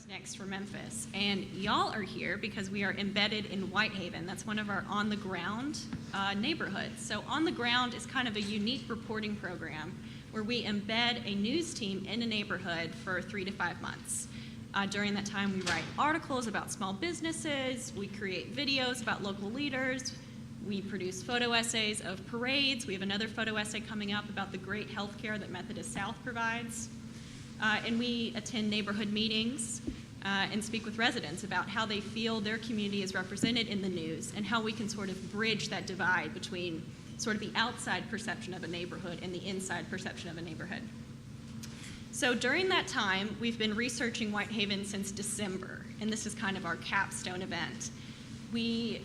next for Memphis. And y'all are here because we are embedded in Whitehaven. That's one of our on-the-ground neighborhoods. So On the Ground is kind of a unique reporting program where we embed a news team in a neighborhood for 3 to 5 months. During that time, we write articles about small businesses, we create videos about local leaders, we produce photo essays of parades. We have another photo essay coming up about the great health care that Methodist South provides. And we attend neighborhood meetings and speak with residents about how they feel their community is represented in the news and how we can sort of bridge that divide between sort of the outside perception of a neighborhood and the inside perception of a neighborhood. So during that time, we've been researching Whitehaven since December, and this is kind of our capstone event. The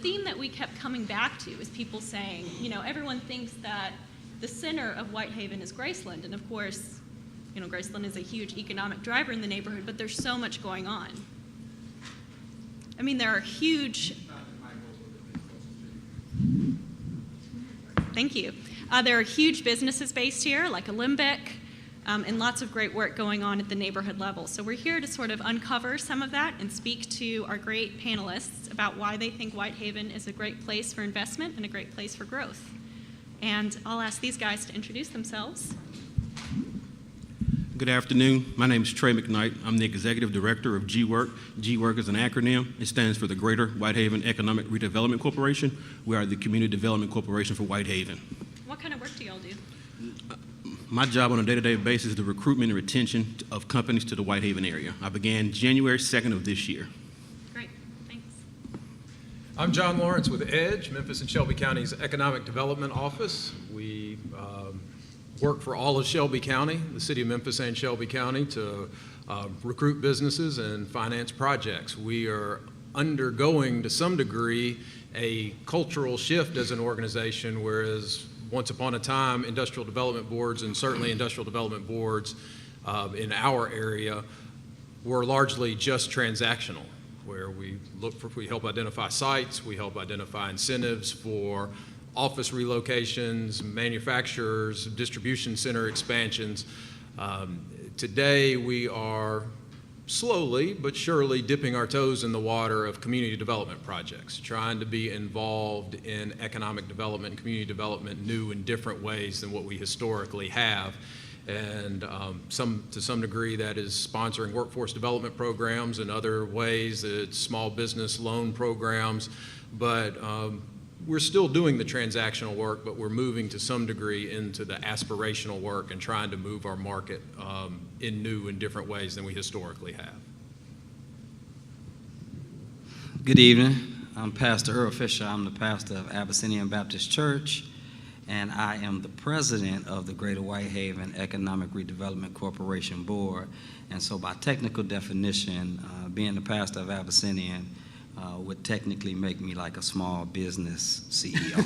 theme that we kept coming back to is people saying, everyone thinks that the center of Whitehaven is Graceland, and of course, Graceland is a huge economic driver in the neighborhood, but there's so much going on. I mean, there are huge... Thank you. There are huge businesses based here, like Olympic, and lots of great work going on at the neighborhood level. So we're here to sort of uncover some of that and speak to our great panelists about why they think Whitehaven is a great place for investment and a great place for growth. And I'll ask these guys to introduce themselves. Good afternoon. My name is Trey McKnight. I'm the Executive Director of GWORK. GWORK is an acronym. It stands for the Greater Whitehaven Economic Redevelopment Corporation. We are the Community Development Corporation for Whitehaven. What kind of work do y'all do? My job on a day-to-day basis is the recruitment and retention of companies to the Whitehaven area. I began January 2nd of this year. Great, thanks. I'm John Lawrence with EDGE, Memphis and Shelby County's Economic Development Office. We work for all of Shelby County, the city of Memphis and Shelby County, to recruit businesses and finance projects. We are undergoing, to some degree, a cultural shift as an organization, whereas once upon a time, industrial development boards, and certainly industrial development boards in our area, were largely just transactional, where we help identify sites, we help identify incentives for office relocations, manufacturers, distribution center expansions. Today, we are slowly but surely dipping our toes in the water of community development projects, trying to be involved in economic development and community development new and different ways than what we historically have. And to some degree that is sponsoring workforce development programs, and other ways it's small business loan programs. But we're still doing the transactional work, but we're moving to some degree into the aspirational work and trying to move our market in new and different ways than we historically have. Good evening. I'm Pastor Earl Fisher. I'm the pastor of Abyssinian Baptist Church, and I am the president of the Greater Whitehaven Economic Redevelopment Corporation Board. And so by technical definition, being the pastor of Abyssinian would technically make me like a small business CEO.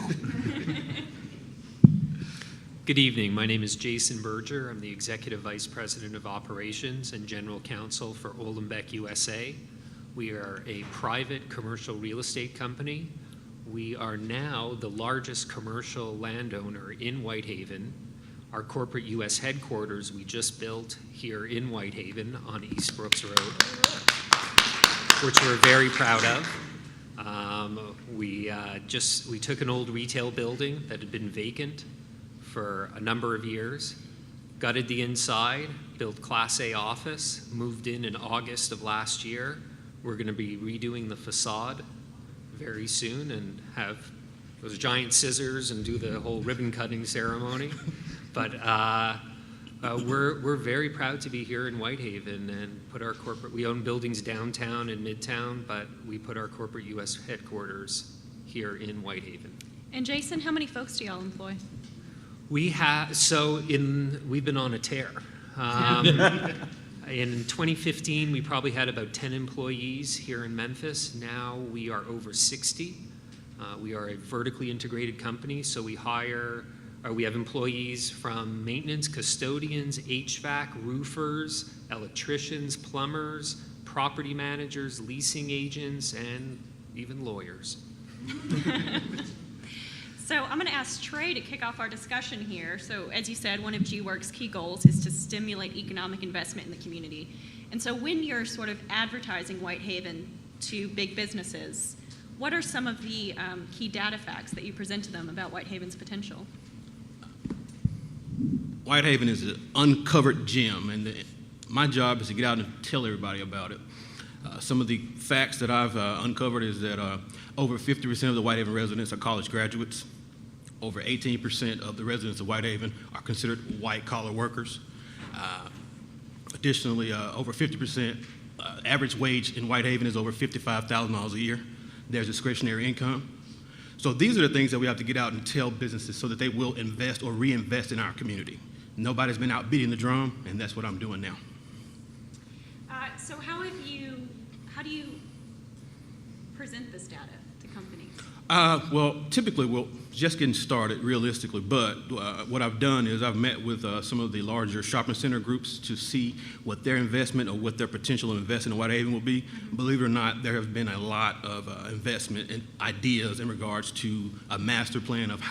Good evening. My name is Jason Berger. I'm the Executive Vice President of Operations and General Counsel for Olympic USA. We are a private commercial real estate company. We are now the largest commercial landowner in Whitehaven. Our corporate U.S. headquarters we just built here in Whitehaven on East Brooks Road, which we're very proud of. We took an old retail building that had been vacant for a number of years, gutted the inside, built Class A office, moved in August of last year. We're going to be redoing the facade very soon and have those giant scissors and do the whole ribbon cutting ceremony. But we're very proud to be here in Whitehaven and put our corporate, we own buildings downtown and midtown, but we put our corporate U.S. headquarters here in Whitehaven. And Jason, how many folks do y'all employ? We've been on a tear. In 2015, we probably had about 10 employees here in Memphis. Now we are over 60. We are a vertically integrated company, so we have employees from maintenance, custodians, HVAC, roofers, electricians, plumbers, property managers, leasing agents, and even lawyers. So I'm going to ask Trey to kick off our discussion here. So as you said, one of GWORK's key goals is to stimulate economic investment in the community. And so when you're sort of advertising Whitehaven to big businesses, what are some of the key data facts that you present to them about Whitehaven's potential? Whitehaven is an uncovered gem, and my job is to get out and tell everybody about it. Some of the facts that I've uncovered is that over 50% of the Whitehaven residents are college graduates. Over 18% of the residents of Whitehaven are considered white-collar workers. Additionally, over 50% average wage in Whitehaven is over $55,000 a year. There's discretionary income. So these are the things that we have to get out and tell businesses so that they will invest or reinvest in our community. Nobody's been out beating the drum, and that's what I'm doing now. So how do you present this data to companies? Well, typically we're just getting started realistically, but what I've done is I've met with some of the larger shopping center groups to see what their investment or what their potential investment in Whitehaven will be. Believe it or not, there has been a lot of investment and ideas in regards to a master plan of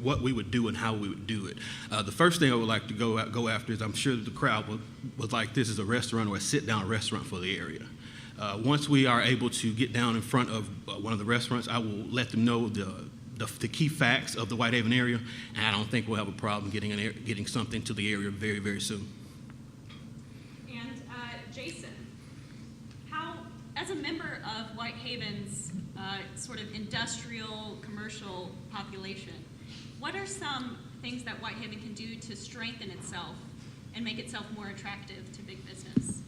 what we would do and how we would do it. The first thing I would like to go after is I'm sure that the crowd would like this as a restaurant or a sit-down restaurant for the area. Once we are able to get down in front of one of the restaurants, I will let them know the key facts of the Whitehaven area, and I don't think we'll have a problem getting something to the area very, very soon. And Jason, as a member of Whitehaven's sort of industrial, commercial population, what are some things that Whitehaven can do to strengthen itself and make itself more attractive to big business?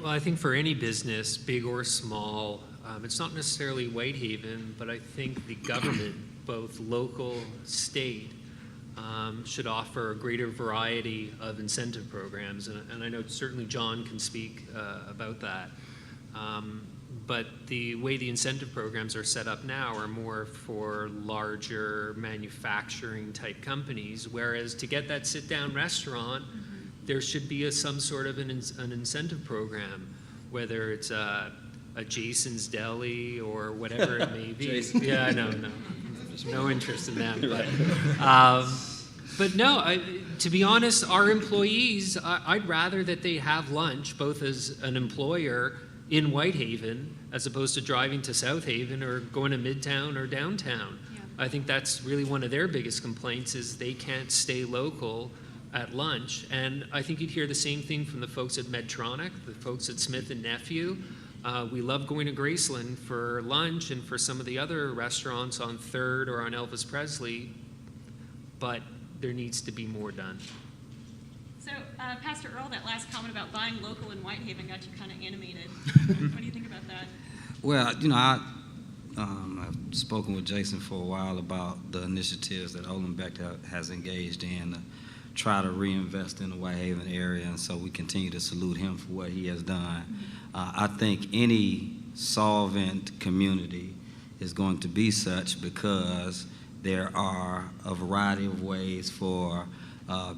Well, I think for any business, big or small, it's not necessarily Whitehaven, but I think the government, both local, state, should offer a greater variety of incentive programs. And I know certainly John can speak about that. But the way the incentive programs are set up now are more for larger manufacturing type companies, whereas to get that sit-down restaurant, there should be some sort of an incentive program, whether it's a Jason's Deli or whatever it may be. Yeah, no, there's no interest in that. But no, to be honest, our employees, I'd rather that they have lunch, both as an employer in Whitehaven, as opposed to driving to South Haven or going to Midtown or downtown. Yeah. I think that's really one of their biggest complaints is they can't stay local at lunch. And I think you'd hear the same thing from the folks at Medtronic, the folks at Smith & Nephew. We love going to Graceland for lunch and for some of the other restaurants on 3rd or on Elvis Presley, but there needs to be more done. So, Pastor Earl, that last comment about buying local in Whitehaven got you kind of animated. What do you think about that? Well, I've spoken with Jason for a while about the initiatives that Olenbeck has engaged in to try to reinvest in the Whitehaven area, and so we continue to salute him for what he has done. I think any solvent community is going to be such because there are a variety of ways for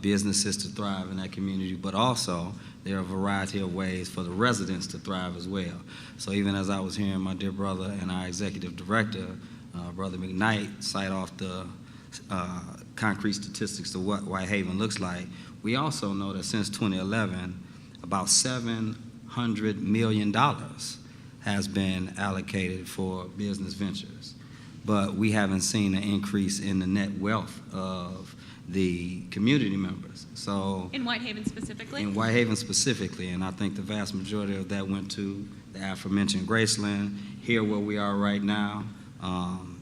businesses to thrive in that community, but also there are a variety of ways for the residents to thrive as well. So even as I was hearing my dear brother and our executive director, Brother McKnight, cite off the concrete statistics of what Whitehaven looks like, we also know that since 2011, about $700 million has been allocated for business ventures. But we haven't seen an increase in the net wealth of the community members. So in Whitehaven specifically? In Whitehaven specifically, and I think the vast majority of that went to the aforementioned Graceland, here where we are right now,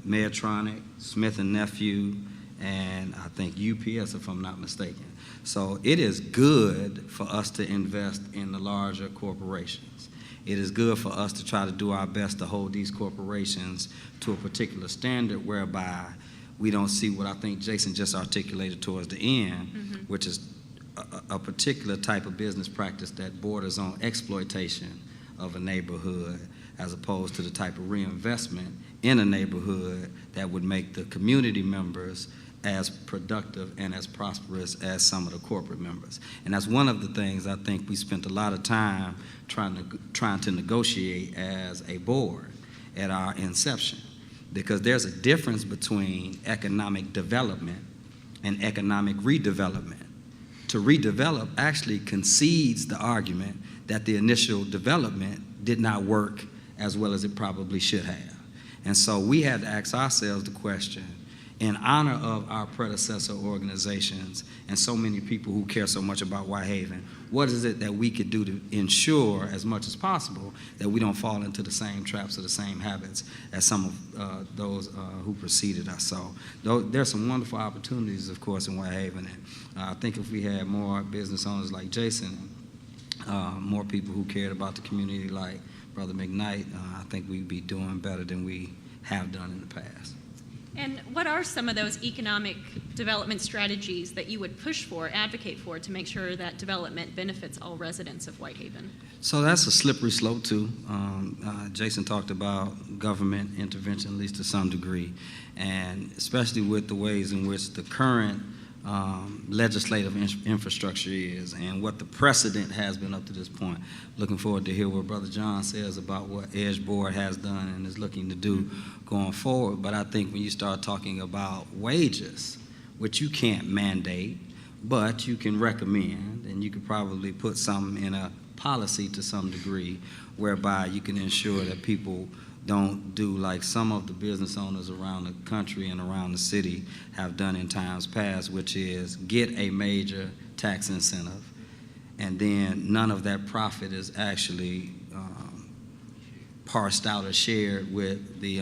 Medtronic, Smith & Nephew, and I think UPS, if I'm not mistaken. So it is good for us to invest in the larger corporations. It is good for us to try to do our best to hold these corporations to a particular standard whereby we don't see what I think Jason just articulated towards the end, which is a particular type of business practice that borders on exploitation of a neighborhood as opposed to the type of reinvestment in a neighborhood that would make the community members as productive and as prosperous as some of the corporate members. And that's one of the things I think we spent a lot of time trying to negotiate as a board at our inception, because there's a difference between economic development and economic redevelopment. To redevelop actually concedes the argument that the initial development did not work as well as it probably should have. And so we had to ask ourselves the question, in honor of our predecessor organizations and so many people who care so much about Whitehaven, what is it that we could do to ensure as much as possible that we don't fall into the same traps or the same habits as some of those who preceded us? So there's some wonderful opportunities, of course, in Whitehaven. And I think if we had more business owners like Jason, more people who cared about the community like Brother McKnight, I think we'd be doing better than we have done in the past. And what are some of those economic development strategies that you would push for, advocate for, to make sure that development benefits all residents of Whitehaven? So that's a slippery slope too. Jason talked about government intervention, at least to some degree, and especially with the ways in which the current legislative infrastructure is and what the precedent has been up to this point. Looking forward to hear what Brother John says about what Edge Board has done and is looking to do going forward. But I think when you start talking about wages, which you can't mandate, but you can recommend, and you could probably put something in a policy to some degree whereby you can ensure that people don't do like some of the business owners around the country and around the city have done in times past, which is get a major tax incentive, and then none of that profit is actually parsed out or shared with the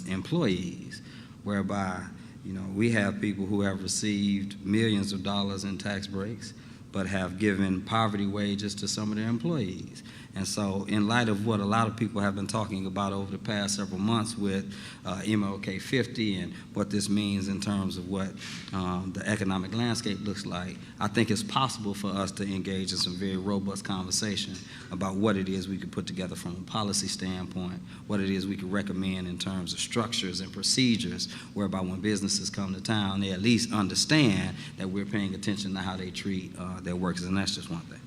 employees, whereby, you know, we have people who have received millions of dollars in tax breaks but have given poverty wages to some of their employees. And so in light of what a lot of people have been talking about over the past several months with MLK 50 and what this means in terms of what the economic landscape looks like, I think it's possible for us to engage in some very robust conversation about what it is we could put together from a policy standpoint, what it is we could recommend in terms of structures and procedures, whereby when businesses come to town, they at least understand that we're paying attention to how they treat their workers, and that's just one thing.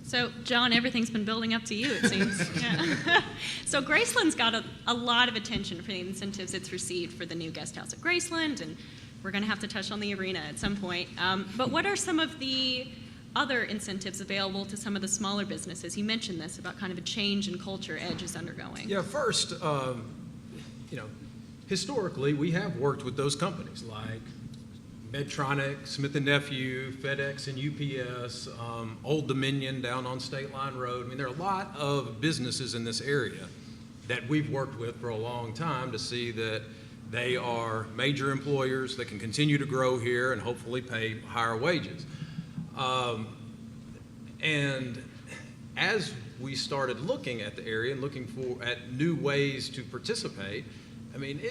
So, John, everything's been building up to you, it seems. Yeah. So Graceland's got a lot of attention for the incentives it's received for the new guest house at Graceland, and we're going to have to touch on the arena at some point. But what are some of the other incentives available to some of the smaller businesses? You mentioned this about kind of a change in culture Edge is undergoing. Yeah, first, historically, we have worked with those companies like Medtronic, Smith & Nephew, FedEx and UPS, Old Dominion down on State Line Road. I mean, there are a lot of businesses in this area that we've worked with for a long time to see that they are major employers that can continue to grow here and hopefully pay higher wages. And as we started looking at the area and looking at new ways to participate, I mean,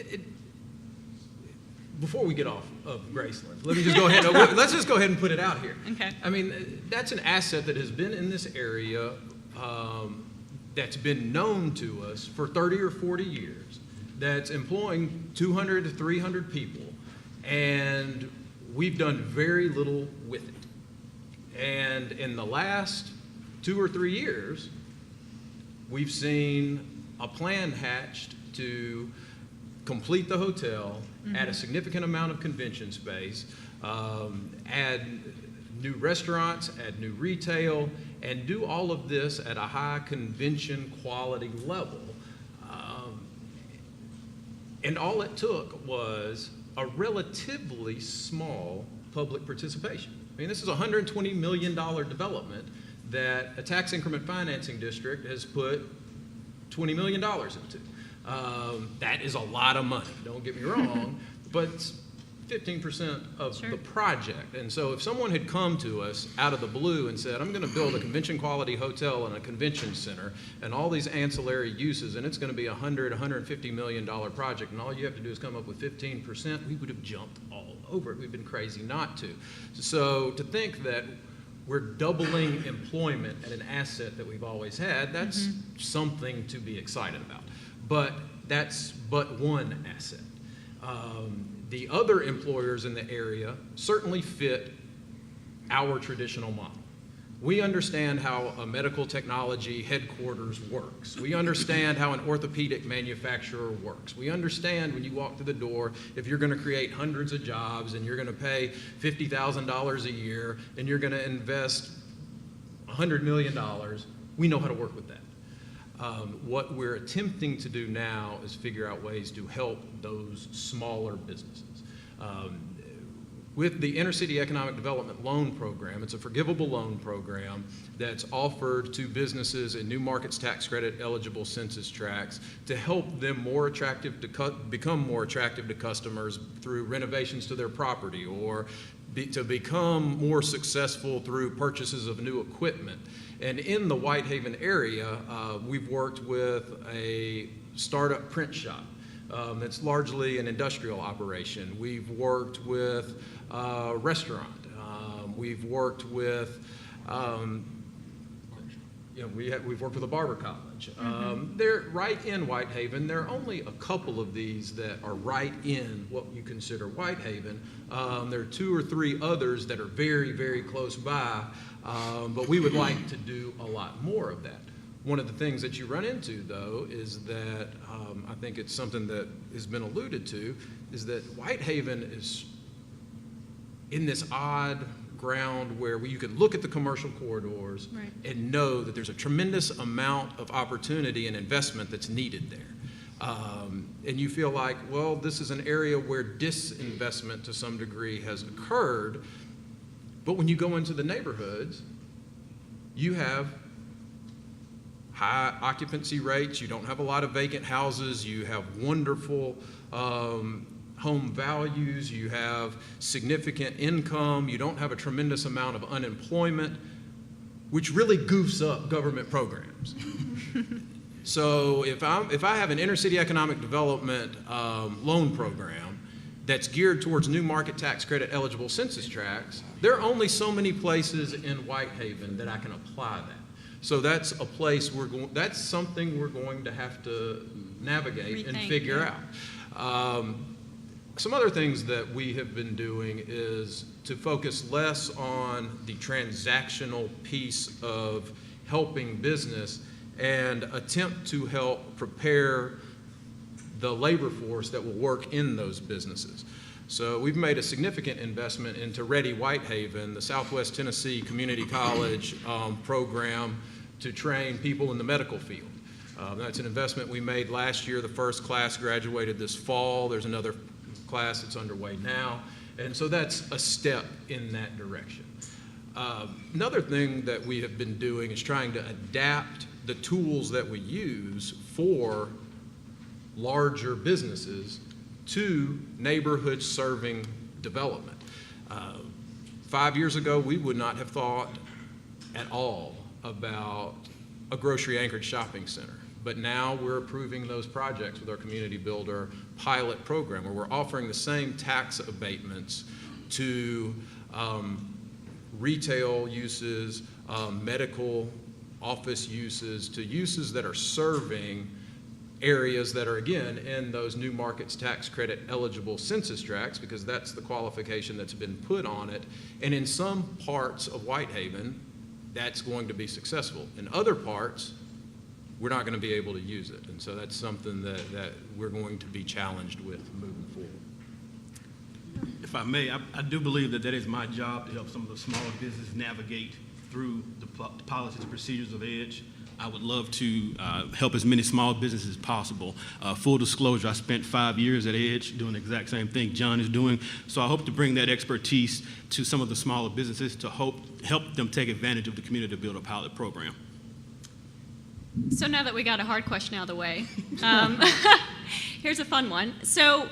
before we get off of Graceland, let me just go ahead. Let's just go ahead and put it out here. Okay. I mean, that's an asset that has been in this area that's been known to us for 30 or 40 years, that's employing 200 to 300 people, and we've done very little with it. And in the last 2 or 3 years, we've seen a plan hatched to complete the hotel, add a significant amount of convention space, add new restaurants, add new retail, and do all of this at a high convention quality level. And all it took was a relatively small public participation. I mean, this is a $120 million development that a tax increment financing district has put $20 million into. That is a lot of money, don't get me wrong, but it's 15% of Sure. the project. And so if someone had come to us out of the blue and said, I'm going to build a convention quality hotel and a convention center and all these ancillary uses, and it's going to be $150 million project, and all you have to do is come up with 15%, we would have jumped all over it. We've been crazy not to. So to think that we're doubling employment at an asset that we've always had, that's something to be excited about. But that's but one asset. The other employers in the area certainly fit our traditional model. We understand how a medical technology headquarters works. We understand how an orthopedic manufacturer works. We understand when you walk through the door, if you're going to create hundreds of jobs and you're going to pay $50,000 a year and you're going to invest $100 million, we know how to work with that. What we're attempting to do now is figure out ways to help those smaller businesses. With the Intercity Economic Development Loan Program, it's a forgivable loan program that's offered to businesses in new markets tax credit eligible census tracts to help them more attractive to become more attractive to customers through renovations to their property, or to become more successful through purchases of new equipment. And in the Whitehaven area, we've worked with a startup print shop. That's largely an industrial operation. We've worked with a restaurant. We've worked with, we've worked with a barber college. They're right in Whitehaven. There are only a couple of these that are right in what you consider Whitehaven. There are 2 or 3 others that are very, very close by, but we would like to do a lot more of that. One of the things that you run into, though, is that I think it's something that has been alluded to, is that Whitehaven is in this odd ground where you can look at the commercial corridors and know that there's a tremendous amount of opportunity and investment that's needed there. And you feel like, well, this is an area where disinvestment to some degree has occurred, but when you go into the neighborhoods, you have high occupancy rates, you don't have a lot of vacant houses, you have wonderful home values, you have significant income, you don't have a tremendous amount of unemployment, which really goofs up government programs. So if I have an intercity economic development loan program that's geared towards new market tax credit eligible census tracts, there are only so many places in Whitehaven that I can apply that. So that's a place that's something we're going to have to navigate and figure out. Some other things that we have been doing is to focus less on the transactional piece of helping business and attempt to help prepare the labor force that will work in those businesses. So we've made a significant investment into Ready Whitehaven, the Southwest Tennessee Community College program to train people in the medical field. That's an investment we made last year. The first class graduated this fall. There's another class that's underway now. And so that's a step in that direction. Another thing that we have been doing is trying to adapt the tools that we use for larger businesses to neighborhood serving development. 5 years ago, we would not have thought at all about a grocery anchored shopping center. But now we're approving those projects with our community builder pilot program, where we're offering the same tax abatements to retail uses, medical office uses, to uses that are serving areas that are, again, in those new markets tax credit eligible census tracts, because that's the qualification that's been put on it. And in some parts of Whitehaven, that's going to be successful. In other parts, we're not going to be able to use it. And so that's something that we're going to be challenged with moving forward. If I may, I do believe that is my job to help some of the smaller businesses navigate through the policies and procedures of EDGE. I would love to help as many small businesses as possible. Full disclosure, I spent 5 years at EDGE doing the exact same thing John is doing. So I hope to bring that expertise to some of the smaller businesses to help them take advantage of the community to build a pilot program. So now that we got a hard question out of the way, here's a fun one. So,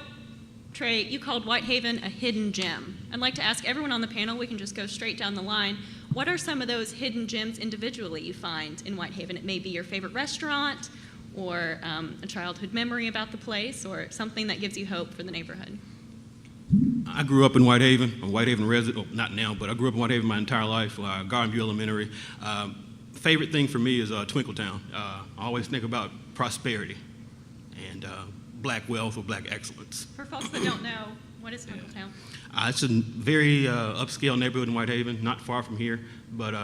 Trey, you called Whitehaven a hidden gem. I'd like to ask everyone on the panel, we can just go straight down the line, what are some of those hidden gems individually you find in Whitehaven? It may be your favorite restaurant, or a childhood memory about the place, or something that gives you hope for the neighborhood. I grew up in Whitehaven. I'm a Whitehaven resident, well, not now, but I grew up in Whitehaven my entire life, Garden View Elementary. Favorite thing for me is Twinkletown. I always think about prosperity and black wealth or black excellence. For folks that don't know, what is Twinkletown? It's a very upscale neighborhood in Whitehaven, not far from here, but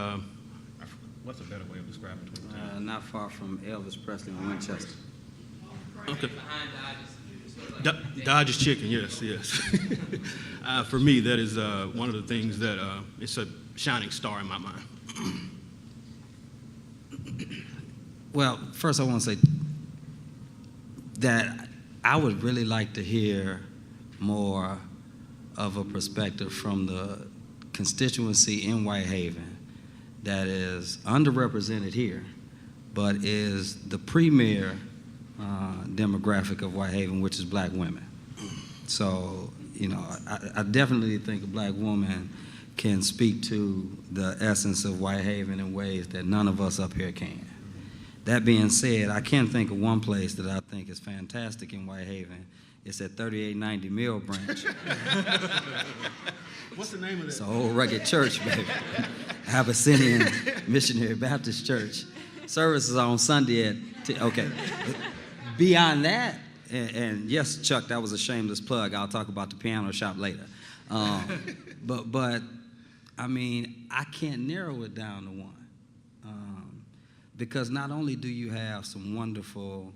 what's a better way of describing Twinkletown? Not far from Elvis Presley in Winchester. Okay. Dodge's Chicken, yes. For me, that is one of the things that it's a shining star in my mind. Well, first I want to say that I would really like to hear more of a perspective from the constituency in Whitehaven that is underrepresented here, but is the premier demographic of Whitehaven, which is black women. So, you know, I definitely think a black woman can speak to the essence of Whitehaven in ways that none of us up here can. That being said, I can think of one place that I think is fantastic in Whitehaven. It's at 3890 Mill Branch. What's the name of that? It's an old rugged church, baby. Abyssinian Missionary Baptist Church. Services are on Sunday at, okay. Beyond that, and yes, Chuck, that was a shameless plug. I'll talk about the piano shop later. But I mean, I can't narrow it down to one. Because not only do you have some wonderful,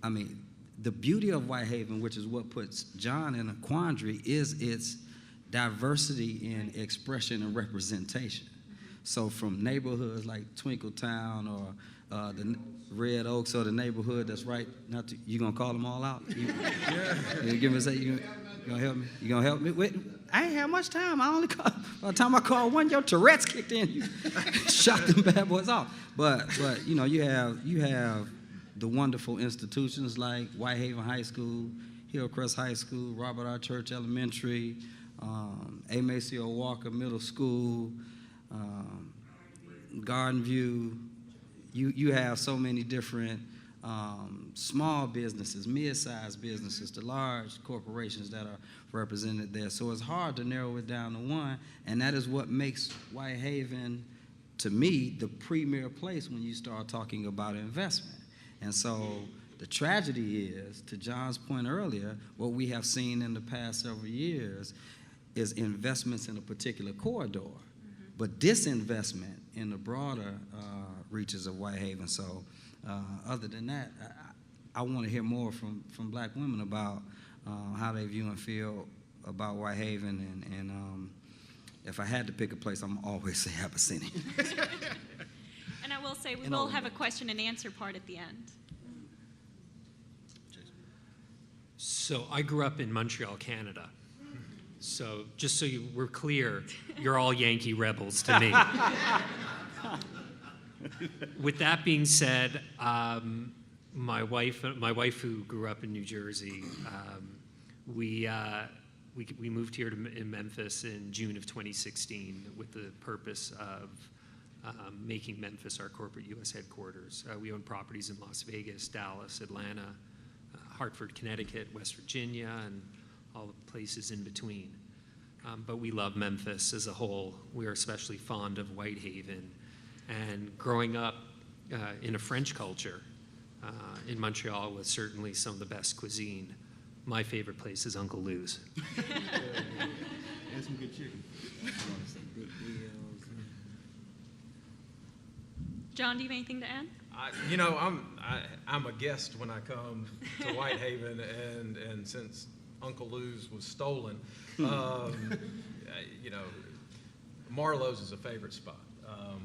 I mean, the beauty of Whitehaven, which is what puts John in a quandary, is its diversity in expression and representation. So from neighborhoods like Twinkletown or the Red Oaks or the neighborhood that's right, you gonna call them all out? You give me a second, you gonna help me? You gonna help me? Wait, I ain't have much time. I only called, by the time I called one, your Tourette's kicked in. You shot them bad boys off. But you know, you have the wonderful institutions like Whitehaven High School, Hillcrest High School, Robert R. Church Elementary, A. Maceo Walker Middle School, Garden View. You have so many different small businesses, mid-sized businesses, to large corporations that are represented there. So it's hard to narrow it down to one, and that is what makes Whitehaven, to me, the premier place when you start talking about investment. And so the tragedy is, to John's point earlier, what we have seen in the past several years is investments in a particular corridor, but disinvestment in the broader reaches of Whitehaven. So other than that, I want to hear more from black women about how they view and feel about Whitehaven. And if I had to pick a place, I'm always say Abyssinian. And I will say we And will all have a of that. question and answer part at the end. So I grew up in Montreal, Canada. So just so we're clear, you're all Yankee rebels to me. With that being said, my wife who grew up in New Jersey, we moved here in Memphis in June of 2016 with the purpose of making Memphis our corporate U.S. headquarters. We own properties in Las Vegas, Dallas, Atlanta, Hartford, Connecticut, West Virginia, and all the places in between. But we love Memphis as a whole. We're especially fond of Whitehaven. And growing up in a French culture in Montreal with certainly some of the best cuisine, my favorite place is Uncle Lou's. And some good chicken. John, do you have anything to add? You know, I'm a guest when I come to Whitehaven, and since Uncle Lou's was stolen, you know, Marlowe's is a favorite spot.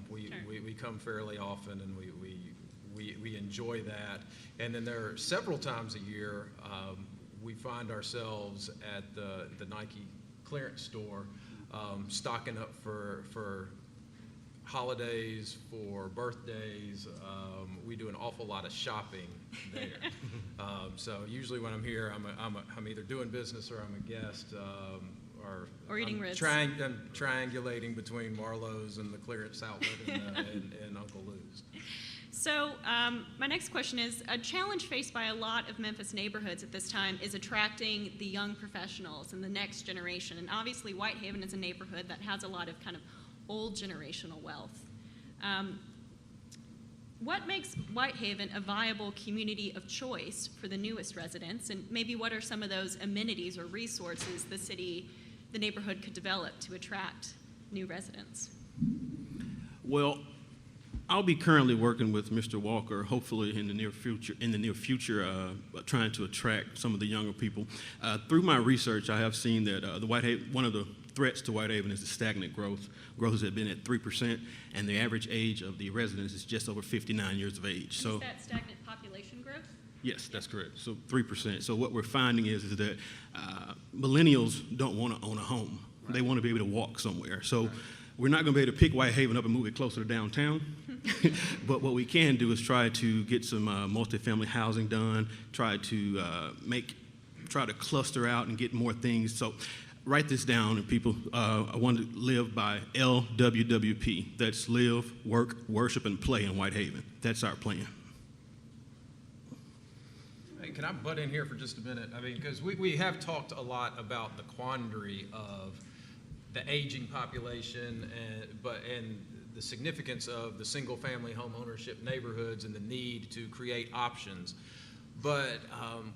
We come fairly often, and we enjoy that. And then there are several times a year we find ourselves at the Nike clearance store, stocking up for holidays, for birthdays. We do an awful lot of shopping there. So usually when I'm here, I'm either doing business or I'm a guest. Or eating I'm ribs. I'm triangulating between Marlowe's and the clearance outlet and Uncle Lou's. So my next question is, a challenge faced by a lot of Memphis neighborhoods at this time is attracting the young professionals and the next generation. And obviously Whitehaven is a neighborhood that has a lot of kind of old generational wealth. What makes Whitehaven a viable community of choice for the newest residents? And maybe what are some of those amenities or resources the neighborhood could develop to attract new residents? Well, I'll be currently working with Mr. Walker, hopefully in the near future, trying to attract some of the younger people. Through my research, I have seen that one of the threats to Whitehaven is the stagnant growth. Growth has been at 3%, and the average age of the residents is just over 59 years of age. Is So, that stagnant population growth? yes, that's correct. So 3%. So what we're finding is that millennials don't want to own a home. Right. They want to be able to walk somewhere. So right. We're not going to be able to pick Whitehaven up and move it closer to downtown. But what we can do is try to get some multifamily housing done, try to cluster out and get more things. So write this down, and people, I want to live by LWWP. That's live, work, worship, and play in Whitehaven. That's our plan. Hey, can I butt in here for just a minute? I mean, because we have talked a lot about the quandary of the aging population and the significance of the single-family home ownership neighborhoods and the need to create options. But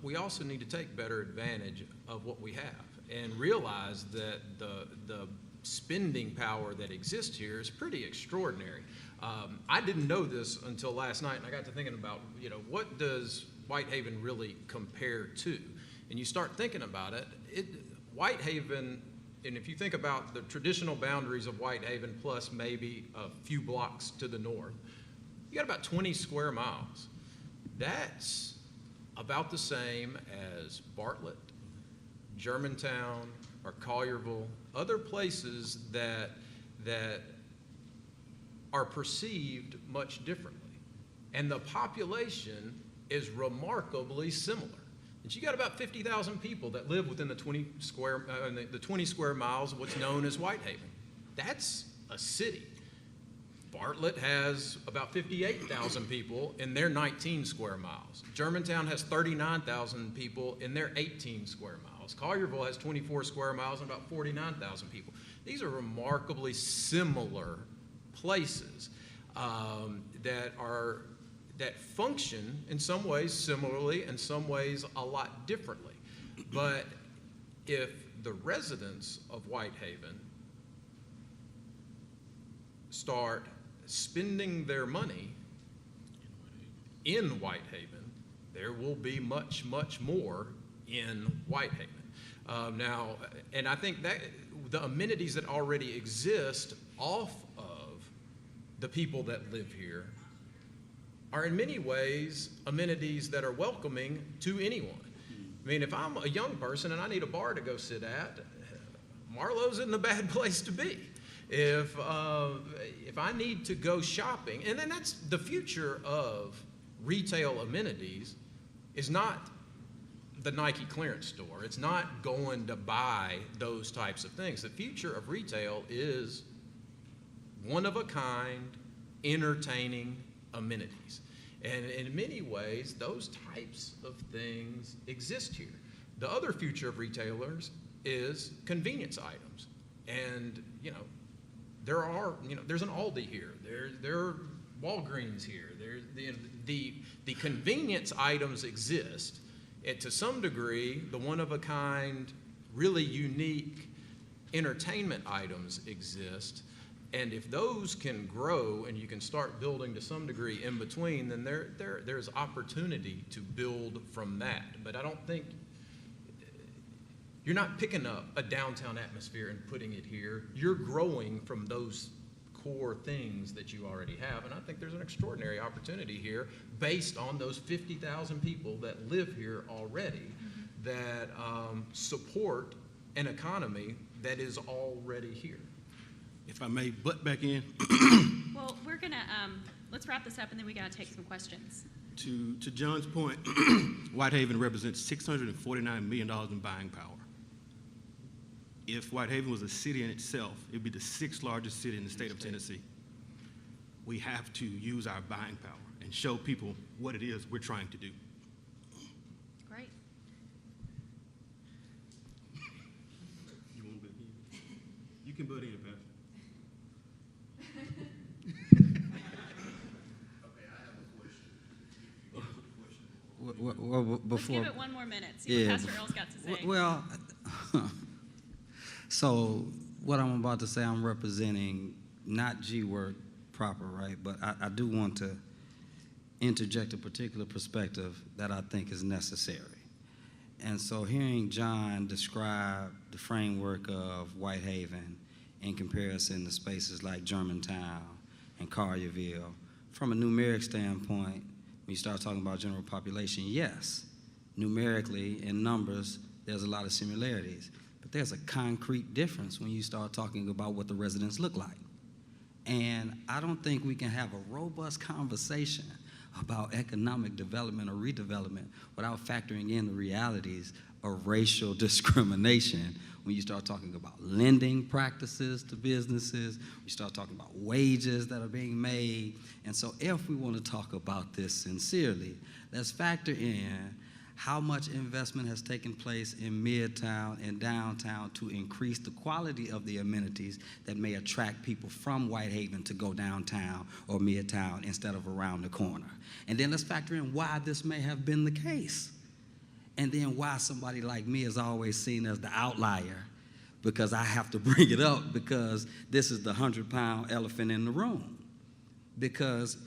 we also need to take better advantage of what we have and realize that the spending power that exists here is pretty extraordinary. I didn't know this until last night, and I got to thinking about, what does Whitehaven really compare to? And you start thinking about it, Whitehaven, and if you think about the traditional boundaries of Whitehaven plus maybe a few blocks to the north, you got about 20 square miles. That's about the same as Bartlett, Germantown, or Collierville, other places that are perceived much differently. And the population is remarkably similar. And you got about 50,000 people that live within the 20 square miles of what's known as Whitehaven. That's a city. Bartlett has about 58,000 people in their 19 square miles. Germantown has 39,000 people in their 18 square miles. Collierville has 24 square miles and about 49,000 people. These are remarkably similar places that function in some ways similarly, in some ways a lot differently. But if the residents of Whitehaven start spending their money in Whitehaven, there will be much, much more in Whitehaven. Now, and I think that the amenities that already exist off of the people that live here are in many ways amenities that are welcoming to anyone. I mean, if I'm a young person and I need a bar to go sit at, Marlowe's isn't a bad place to be. If I need to go shopping, and then that's the future of retail amenities, is not the Nike clearance store. It's not going to buy those types of things. The future of retail is one-of-a-kind, entertaining amenities. And in many ways, those types of things exist here. The other future of retailers is convenience items. And, there's an Aldi here. There are Walgreens here. The convenience items exist. And to some degree, the one-of-a-kind, really unique entertainment items exist. And if those can grow and you can start building to some degree in between, then there's opportunity to build from that. But I don't think you're not picking up a downtown atmosphere and putting it here. You're growing from those core things that you already have. And I think there's an extraordinary opportunity here based on those 50,000 people that live here already that support an economy that is already here. If I may butt back in. Well, we're going to, let's wrap this up, and then we got to take some questions. To John's point, Whitehaven represents $649 million in buying power. If Whitehaven was a city in itself, it would be the 6th largest city in the state of Tennessee. We have to use our buying power and show people what it is we're trying to do. Great. You want to butt in? You can butt in, Pastor. Well, Let's before, give it one more minute, see what Pastor Earl's got to say. well, so what I'm about to say, I'm representing not G-Work proper, right? But I do want to interject a particular perspective that I think is necessary. And so hearing John describe the framework of Whitehaven in comparison to spaces like Germantown and Collierville, from a numeric standpoint, when you start talking about general population, yes, numerically in numbers, there's a lot of similarities. But there's a concrete difference when you start talking about what the residents look like. And I don't think we can have a robust conversation about economic development or redevelopment without factoring in the realities of racial discrimination. When you start talking about lending practices to businesses, you start talking about wages that are being made. And so if we want to talk about this sincerely, let's factor in how much investment has taken place in Midtown and downtown to increase the quality of the amenities that may attract people from Whitehaven to go downtown or Midtown instead of around the corner. And then let's factor in why this may have been the case. And then why somebody like me is always seen as the outlier, because I have to bring it up because this is the 100-pound elephant in the room. Because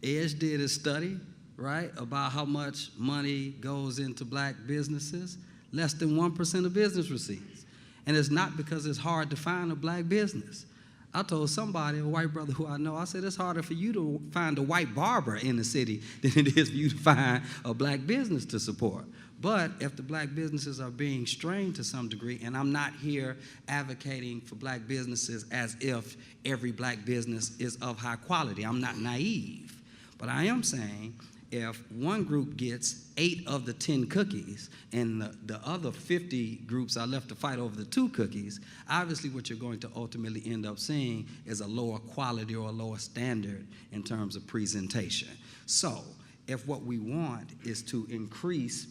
Edge did his study, right, about how much money goes into black businesses, less than 1% of business receipts. And it's not because it's hard to find a black business. I told somebody, a white brother who I know, I said, it's harder for you to find a white barber in the city than it is for you to find a black business to support. But if the black businesses are being strained to some degree, and I'm not here advocating for black businesses as if every black business is of high quality. I'm not naive. But I am saying if one group gets 8 of the 10 cookies and the other 50 groups are left to fight over the 2 cookies, obviously what you're going to ultimately end up seeing is a lower quality or a lower standard in terms of presentation. So if what we want is to increase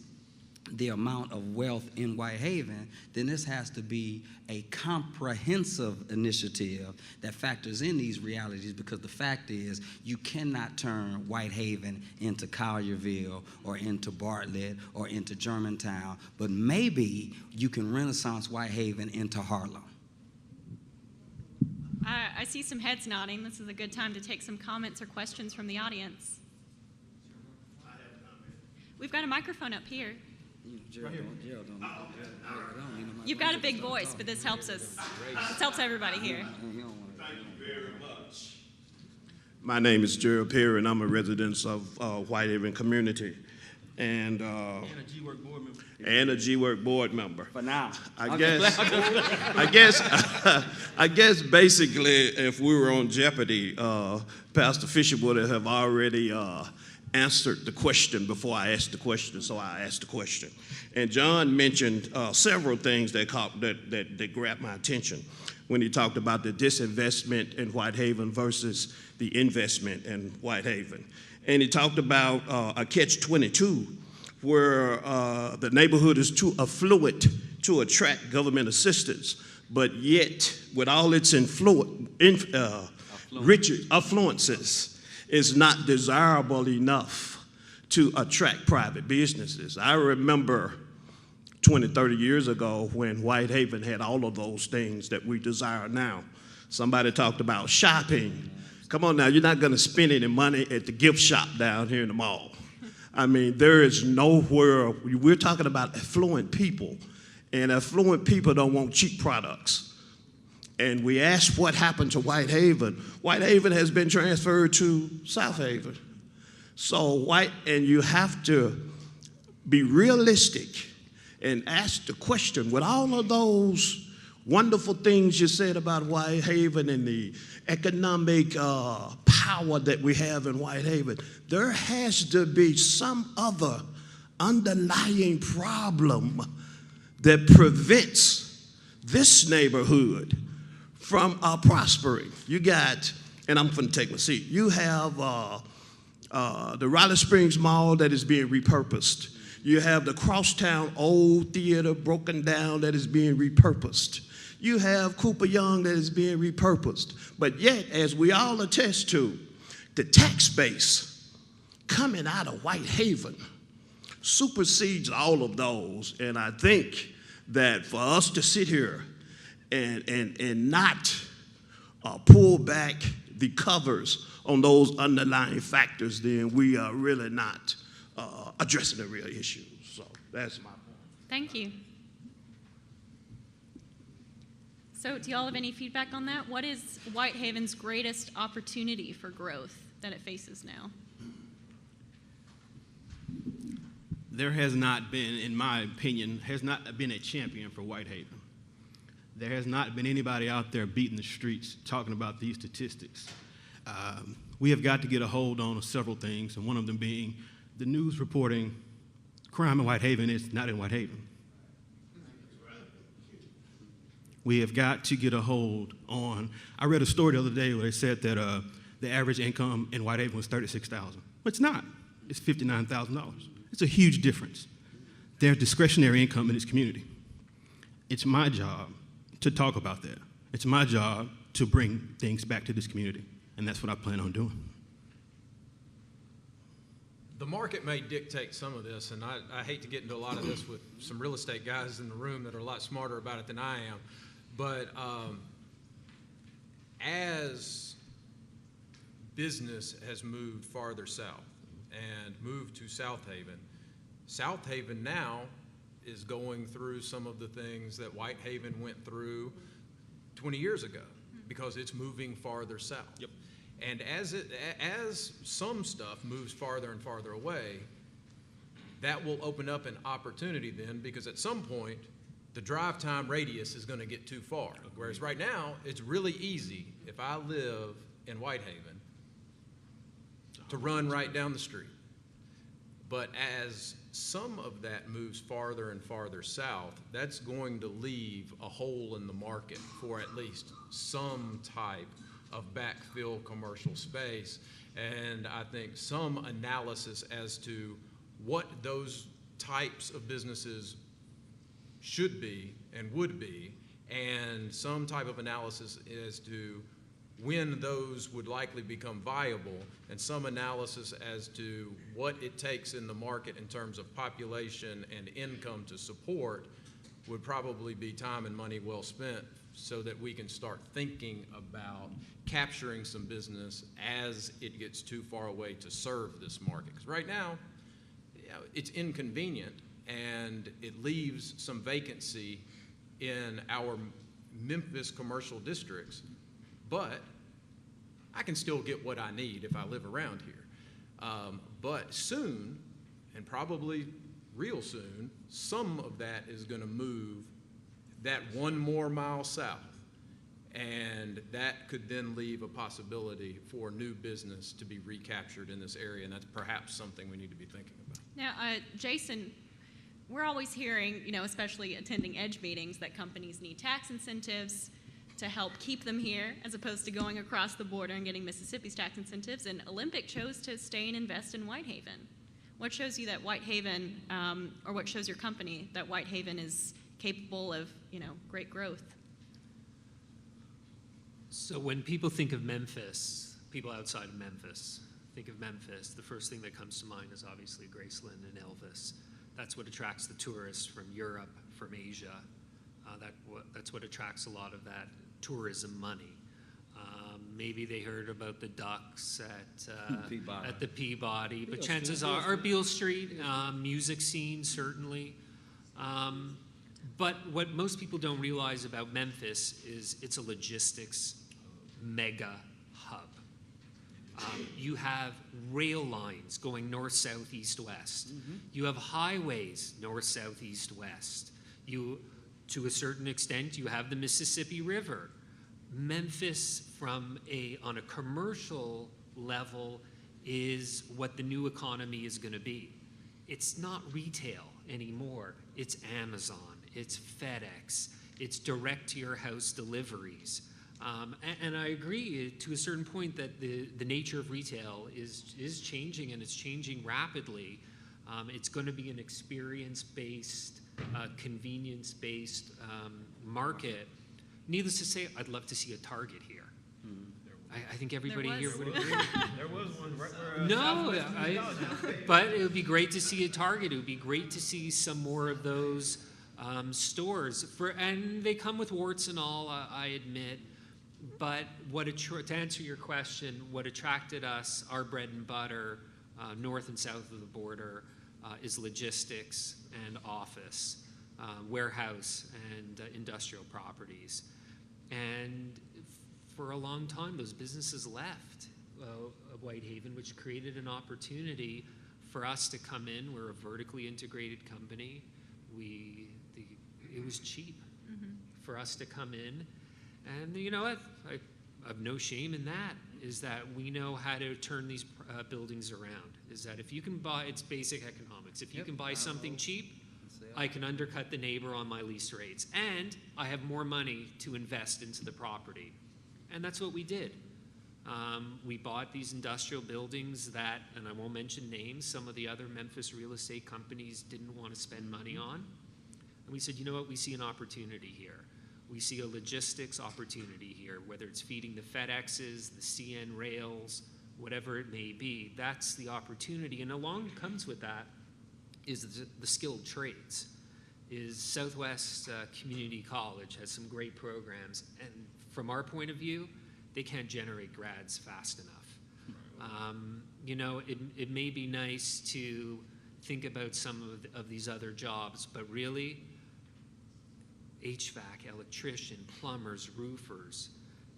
the amount of wealth in Whitehaven, then this has to be a comprehensive initiative that factors in these realities, because the fact is you cannot turn Whitehaven into Collierville or into Bartlett or into Germantown, but maybe you can Renaissance Whitehaven into Harlem. I see some heads nodding. This is a good time to take some comments or questions from the audience. We've got a microphone up here. You've got a big voice, but this helps us. This helps everybody here. Thank you very much. My name is Gerald Perry, and I'm a resident of Whitehaven community, and a G-Work board member. For now. I guess basically, if we were on Jeopardy, Pastor Fisher would have already answered the question before I asked the question, so I asked the question. And John mentioned several things that grabbed my attention when he talked about the disinvestment in Whitehaven versus the investment in Whitehaven. And he talked about a catch-22, where the neighborhood is too affluent to attract government assistance, but yet, with all its affluences, is not desirable enough to attract private businesses. I remember 20, 30 years ago when Whitehaven had all of those things that we desire now. Somebody talked about shopping. Come on now, you're not gonna spend any money at the gift shop down here in the mall. I mean, there is nowhere, we're talking about affluent people, and affluent people don't want cheap products. And we asked what happened to Whitehaven. Whitehaven has been transferred to South Haven. So and you have to be realistic and ask the question, with all of those wonderful things you said about Whitehaven and the economic power that we have in Whitehaven, there has to be some other underlying problem that prevents this neighborhood from prospering. You got, and I'm going to take my seat, you have the Raleigh Springs Mall that is being repurposed. You have the Crosstown Old Theater broken down that is being repurposed. You have Cooper Young that is being repurposed. But yet, as we all attest to, the tax base coming out of Whitehaven supersedes all of those. And I think that for us to sit here and not pull back the covers on those underlying factors, then we are really not addressing the real issues. So that's my point. Thank you. So do y'all have any feedback on that? What is Whitehaven's greatest opportunity for growth that it faces now? There has not been, in my opinion, has not been a champion for Whitehaven. There has not been anybody out there beating the streets talking about these statistics. We have got to get a hold on several things, and one of them being the news reporting crime in Whitehaven is not in Whitehaven. We have got to get a hold on, I read a story the other day where they said that the average income in Whitehaven was $36,000. Well, it's not. It's $59,000. It's a huge difference. There's discretionary income in this community. It's my job to talk about that. It's my job to bring things back to this community, and that's what I plan on doing. The market may dictate some of this, and I hate to get into a lot of this with some real estate guys in the room that are a lot smarter about it than I am, but as business has moved farther south and moved to South Haven, South Haven now is going through some of the things that Whitehaven went through 20 years ago because it's moving farther south. Yep. And as some stuff moves farther and farther away, that will open up an opportunity then, because at some point, the drive time radius is going to get too far. Whereas right now, it's really easy, if I live in Whitehaven, to run right down the street. But as some of that moves farther and farther south, that's going to leave a hole in the market for at least some type of backfill commercial space. And I think some analysis as to what those types of businesses should be and would be, and some type of analysis as to when those would likely become viable, and some analysis as to what it takes in the market in terms of population and income to support would probably be time and money well spent, so that we can start thinking about capturing some business as it gets too far away to serve this market. Because right now, it's inconvenient, and it leaves some vacancy in our Memphis commercial districts, but I can still get what I need if I live around here. But soon, and probably real soon, some of that is going to move that one more mile south, and that could then leave a possibility for new business to be recaptured in this area, and that's perhaps something we need to be thinking about. Now, Jason, we're always hearing, especially attending EDGE meetings, that companies need tax incentives to help keep them here, as opposed to going across the border and getting Mississippi's tax incentives, and Olympic chose to stay and invest in Whitehaven. What shows you that Whitehaven, or what shows your company that Whitehaven is capable of, great growth? So when people think of Memphis, people outside of Memphis think of Memphis, the first thing that comes to mind is obviously Graceland and Elvis. That's what attracts the tourists from Europe, from Asia. That's what attracts a lot of that tourism money. Maybe they heard about the ducks at the Peabody, but chances are Beale Street, music scene certainly. But what most people don't realize about Memphis is it's a logistics mega hub. You have rail lines going north, south, east, west. You have highways north, south, east, west. To a certain extent, you have the Mississippi River. Memphis, on a commercial level, is what the new economy is going to be. It's not retail anymore. It's Amazon. It's FedEx. It's direct-to-your-house deliveries. And I agree to a certain point that the nature of retail is changing, and it's changing rapidly. It's going to be an experience-based, convenience-based market. Needless to say, I'd love to see a Target here. I think everybody here would agree. There was one right where... No, but it would be great to see a Target. It would be great to see some more of those stores. And they come with warts and all, I admit. But to answer your question, what attracted us, our bread and butter, north and south of the border, is logistics and office. warehouse and industrial properties. And for a long time, those businesses left Whitehaven, which created an opportunity for us to come in. We're a vertically integrated company. It was cheap for us to come in. And you know what? I have no shame in that, is that we know how to turn these buildings around. Is that if you can buy, it's basic economics. If you can buy something cheap, I can undercut the neighbor on my lease rates. And I have more money to invest into the property. And that's what we did. We bought these industrial buildings that, and I won't mention names, some of the other Memphis real estate companies didn't want to spend money on. And we said, you know what, we see an opportunity here. We see a logistics opportunity here, whether it's feeding the FedExes, the CN rails, whatever it may be. That's the opportunity. And along comes with that is the skilled trades. Is Southwest Community College has some great programs. And from our point of view, they can't generate grads fast enough. You know, it may be nice to think about some of these other jobs, but really, HVAC, electrician, plumbers, roofers,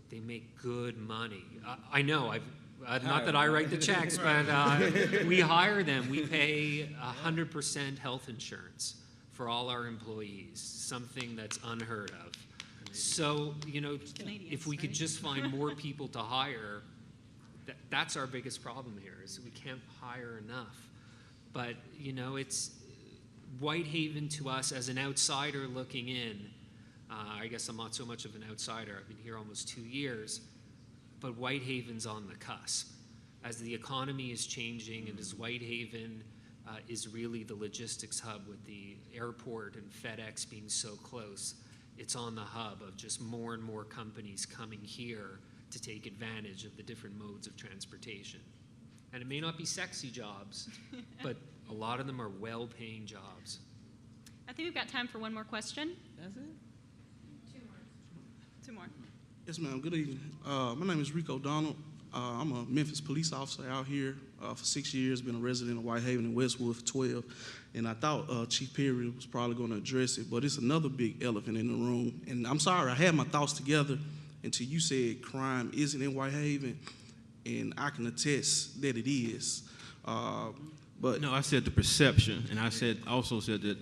they make good money. I know, not that I write the checks, but we hire them. We pay 100% health insurance for all our employees, something that's unheard of. So, you know, if we could just find more people to hire, that's our biggest problem here, is we can't hire enough. But, you know, it's Whitehaven to us as an outsider looking in. I guess I'm not so much of an outsider. I've been here almost 2 years. But Whitehaven's on the cusp. As the economy is changing and as Whitehaven is really the logistics hub with the airport and FedEx being so close, it's on the hub of just more and more companies coming here to take advantage of the different modes of transportation. And it may not be sexy jobs, but a lot of them are well-paying jobs. I think we've got time for one more question. That's it? Two more. Yes, ma'am. Good evening. My name is Rico Donald. I'm a Memphis police officer out here for 6 years, been a resident of Whitehaven and Westwood for 12. And I thought Chief Perry was probably going to address it, but it's another big elephant in the room. And I'm sorry, I had my thoughts together until you said crime isn't in Whitehaven, and I can attest that it is. But No, I said the perception, and I also said that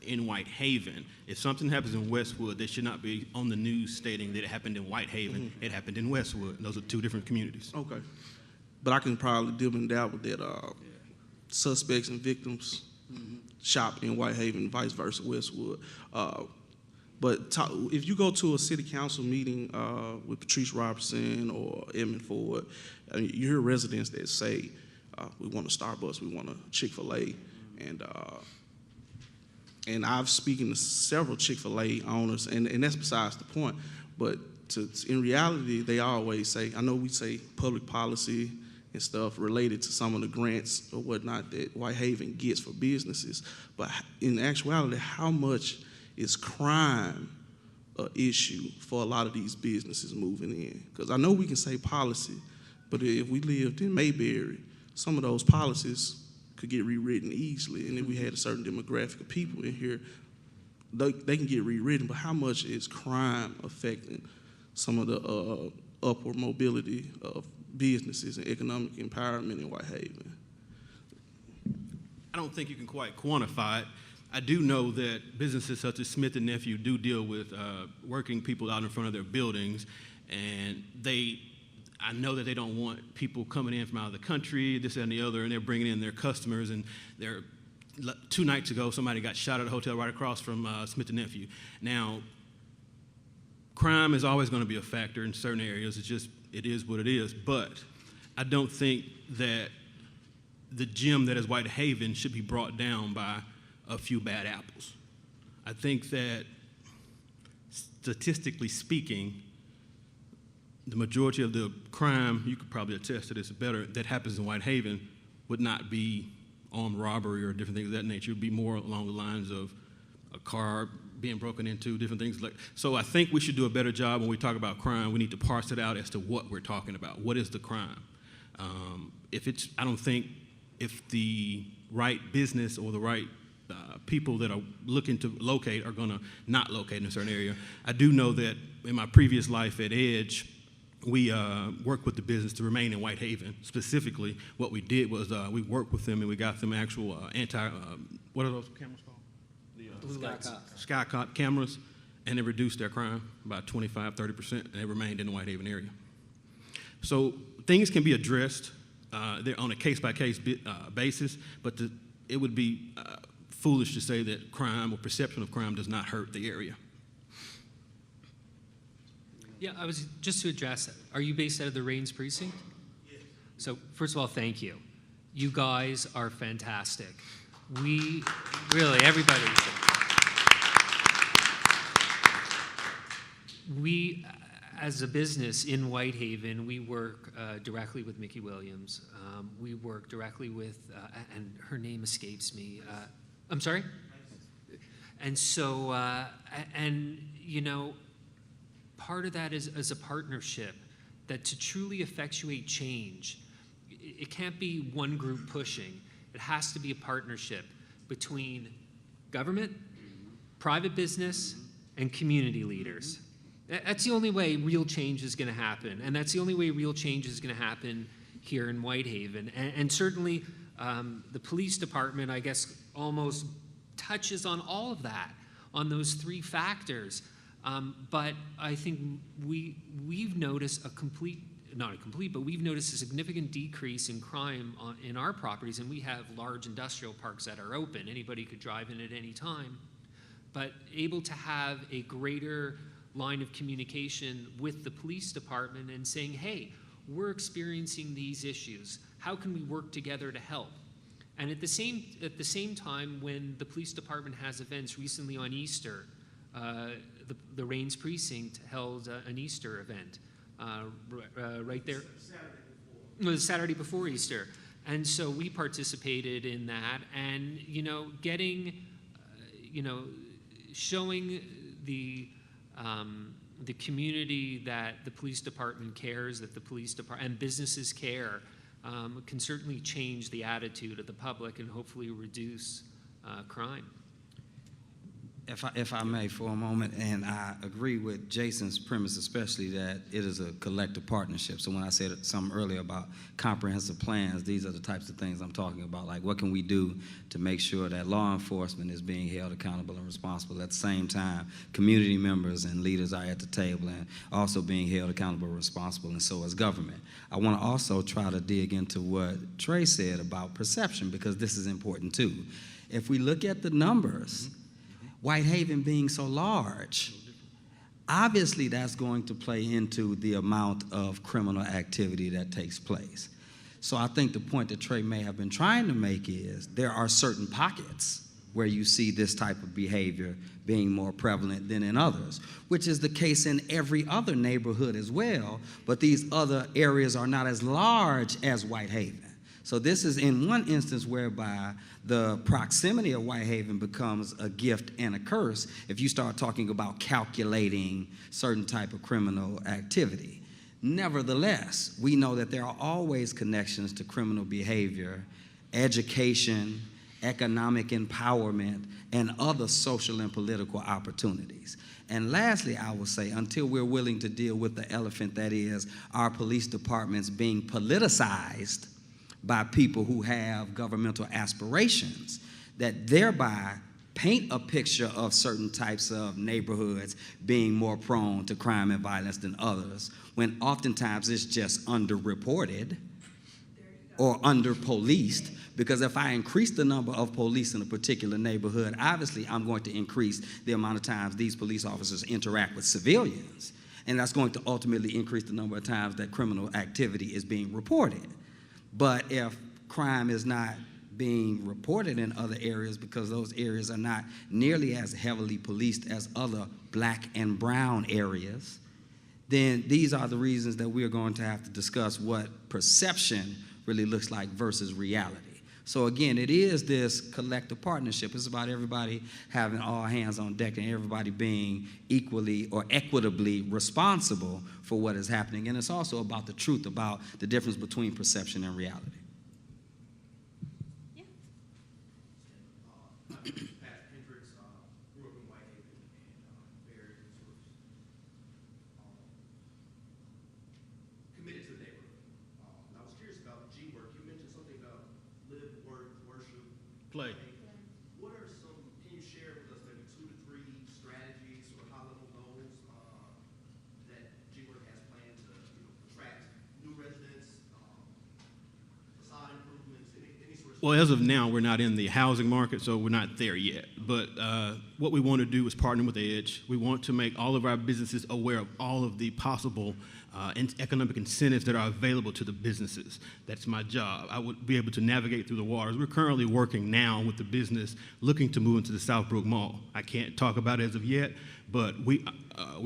in Whitehaven, if something happens in Westwood, they should not be on the news stating that it happened in Whitehaven. It happened in Westwood. Those are two different communities. Okay. But I can probably dib and dabble that suspects and victims shop in Whitehaven, vice versa, Westwood. But if you go to a city council meeting with Patrice Robertson or Edmund Ford, I mean, you hear residents that say, we want a Starbucks, we want a Chick-fil-A, and I've spoken to several Chick-fil-A owners, and that's besides the point. But in reality, they always say, I know we say public policy and stuff related to some of the grants or whatnot that Whitehaven gets for businesses, but in actuality, how much is crime an issue for a lot of these businesses moving in? Because I know we can say policy, but if we lived in Mayberry, some of those policies could get rewritten easily, and if we had a certain demographic of people in here, they can get rewritten, but how much is crime affecting some of the upward mobility of businesses and economic empowerment in Whitehaven? I don't think you can quite quantify it. I do know that businesses such as Smith & Nephew do deal with working people out in front of their buildings, and I know that they don't want people coming in from out of the country, this and the other, and they're bringing in their customers. And 2 nights ago, somebody got shot at a hotel right across from Smith & Nephew. Now, crime is always going to be a factor in certain areas. It is what it is. But I don't think that the gem that is Whitehaven should be brought down by a few bad apples. I think that statistically speaking, the majority of the crime, you could probably attest to this better, that happens in Whitehaven would not be armed robbery or different things of that nature. It would be more along the lines of a car being broken into, different things like. So I think we should do a better job when we talk about crime. We need to parse it out as to what we're talking about. What is the crime? I don't think if the right business or the right people that are looking to locate are going to not locate in a certain area. I do know that in my previous life at Edge, we worked with the business to remain in Whitehaven. Specifically, what we did was we worked with them and we got them actual what are those cameras called? Blue lights. Skycott cameras, and it reduced their crime by 25-30%, and they remained in the Whitehaven area. So things can be addressed. They're on a case-by-case basis, but it would be foolish to say that crime or perception of crime does not hurt the area. Yeah, I was just to address that. Are you based out of the Rains precinct? Yes. So first of all, thank you. You guys are fantastic. We really, everybody. We, as a business in Whitehaven, we work directly with Mickey Williams. We work directly with, and her name escapes me. I'm sorry? And so, and you know, part of that is a partnership that to truly effectuate change, it can't be one group pushing. It has to be a partnership between government, private business, and community leaders. That's the only way real change is going to happen, and that's the only way real change is going to happen here in Whitehaven. And certainly, the police department, I guess, almost touches on all of that, on those three factors. But I think we've noticed but we've noticed a significant decrease in crime in our properties, and we have large industrial parks that are open. Anybody could drive in at any time, but able to have a greater line of communication with the police department and saying, hey, we're experiencing these issues. How can we work together to help? And at the same time, when the police department has events, recently on Easter, the Rains precinct held an Easter event right there. It was Saturday before Easter. And so we participated in that, and, you know, getting, showing the community that the police department cares, that the police department and businesses care, can certainly change the attitude of the public and hopefully reduce crime. If I may for a moment, and I agree with Jason's premise, especially that it is a collective partnership. So when I said something earlier about comprehensive plans, these are the types of things I'm talking about. Like, what can we do to make sure that law enforcement is being held accountable and responsible? At the same time, community members and leaders are at the table and also being held accountable and responsible, and so is government. I want to also try to dig into what Trey said about perception, because this is important too. If we look at the numbers, Whitehaven being so large, obviously that's going to play into the amount of criminal activity that takes place. So I think the point that Trey may have been trying to make is there are certain pockets where you see this type of behavior being more prevalent than in others, which is the case in every other neighborhood as well, but these other areas are not as large as Whitehaven. So this is in one instance whereby the proximity of Whitehaven becomes a gift and a curse if you start talking about calculating certain type of criminal activity. Nevertheless, we know that there are always connections to criminal behavior, education, economic empowerment, and other social and political opportunities. And lastly, I will say, until we're willing to deal with the elephant that is our police departments being politicized by people who have governmental aspirations, that thereby paint a picture of certain types of neighborhoods being more prone to crime and violence than others, when oftentimes it's just underreported or under-policed. Because if I increase the number of police in a particular neighborhood, obviously I'm going to increase the amount of times these police officers interact with civilians. And that's going to ultimately increase the number of times that criminal activity is being reported. But if crime is not being reported in other areas because those areas are not nearly as heavily policed as other black and brown areas, then these are the reasons that we're going to have to discuss what perception really looks like versus reality. So again, it is this collective partnership. It's about everybody having all hands on deck and everybody being equally or equitably responsible for what is happening. And it's also about the truth, about the difference between perception and reality. Yeah. Clay. What are some, can you share with us maybe 2 to 3 strategies or high-level goals that GWORK has planned to attract new residents, facade improvements, any sort of... Well, as of now, we're not in the housing market, so we're not there yet. But what we want to do is partner with Edge. We want to make all of our businesses aware of all of the possible economic incentives that are available to the businesses. That's my job. I would be able to navigate through the waters. We're currently working now with the business looking to move into the Southbrook Mall. I can't talk about it as of yet, but we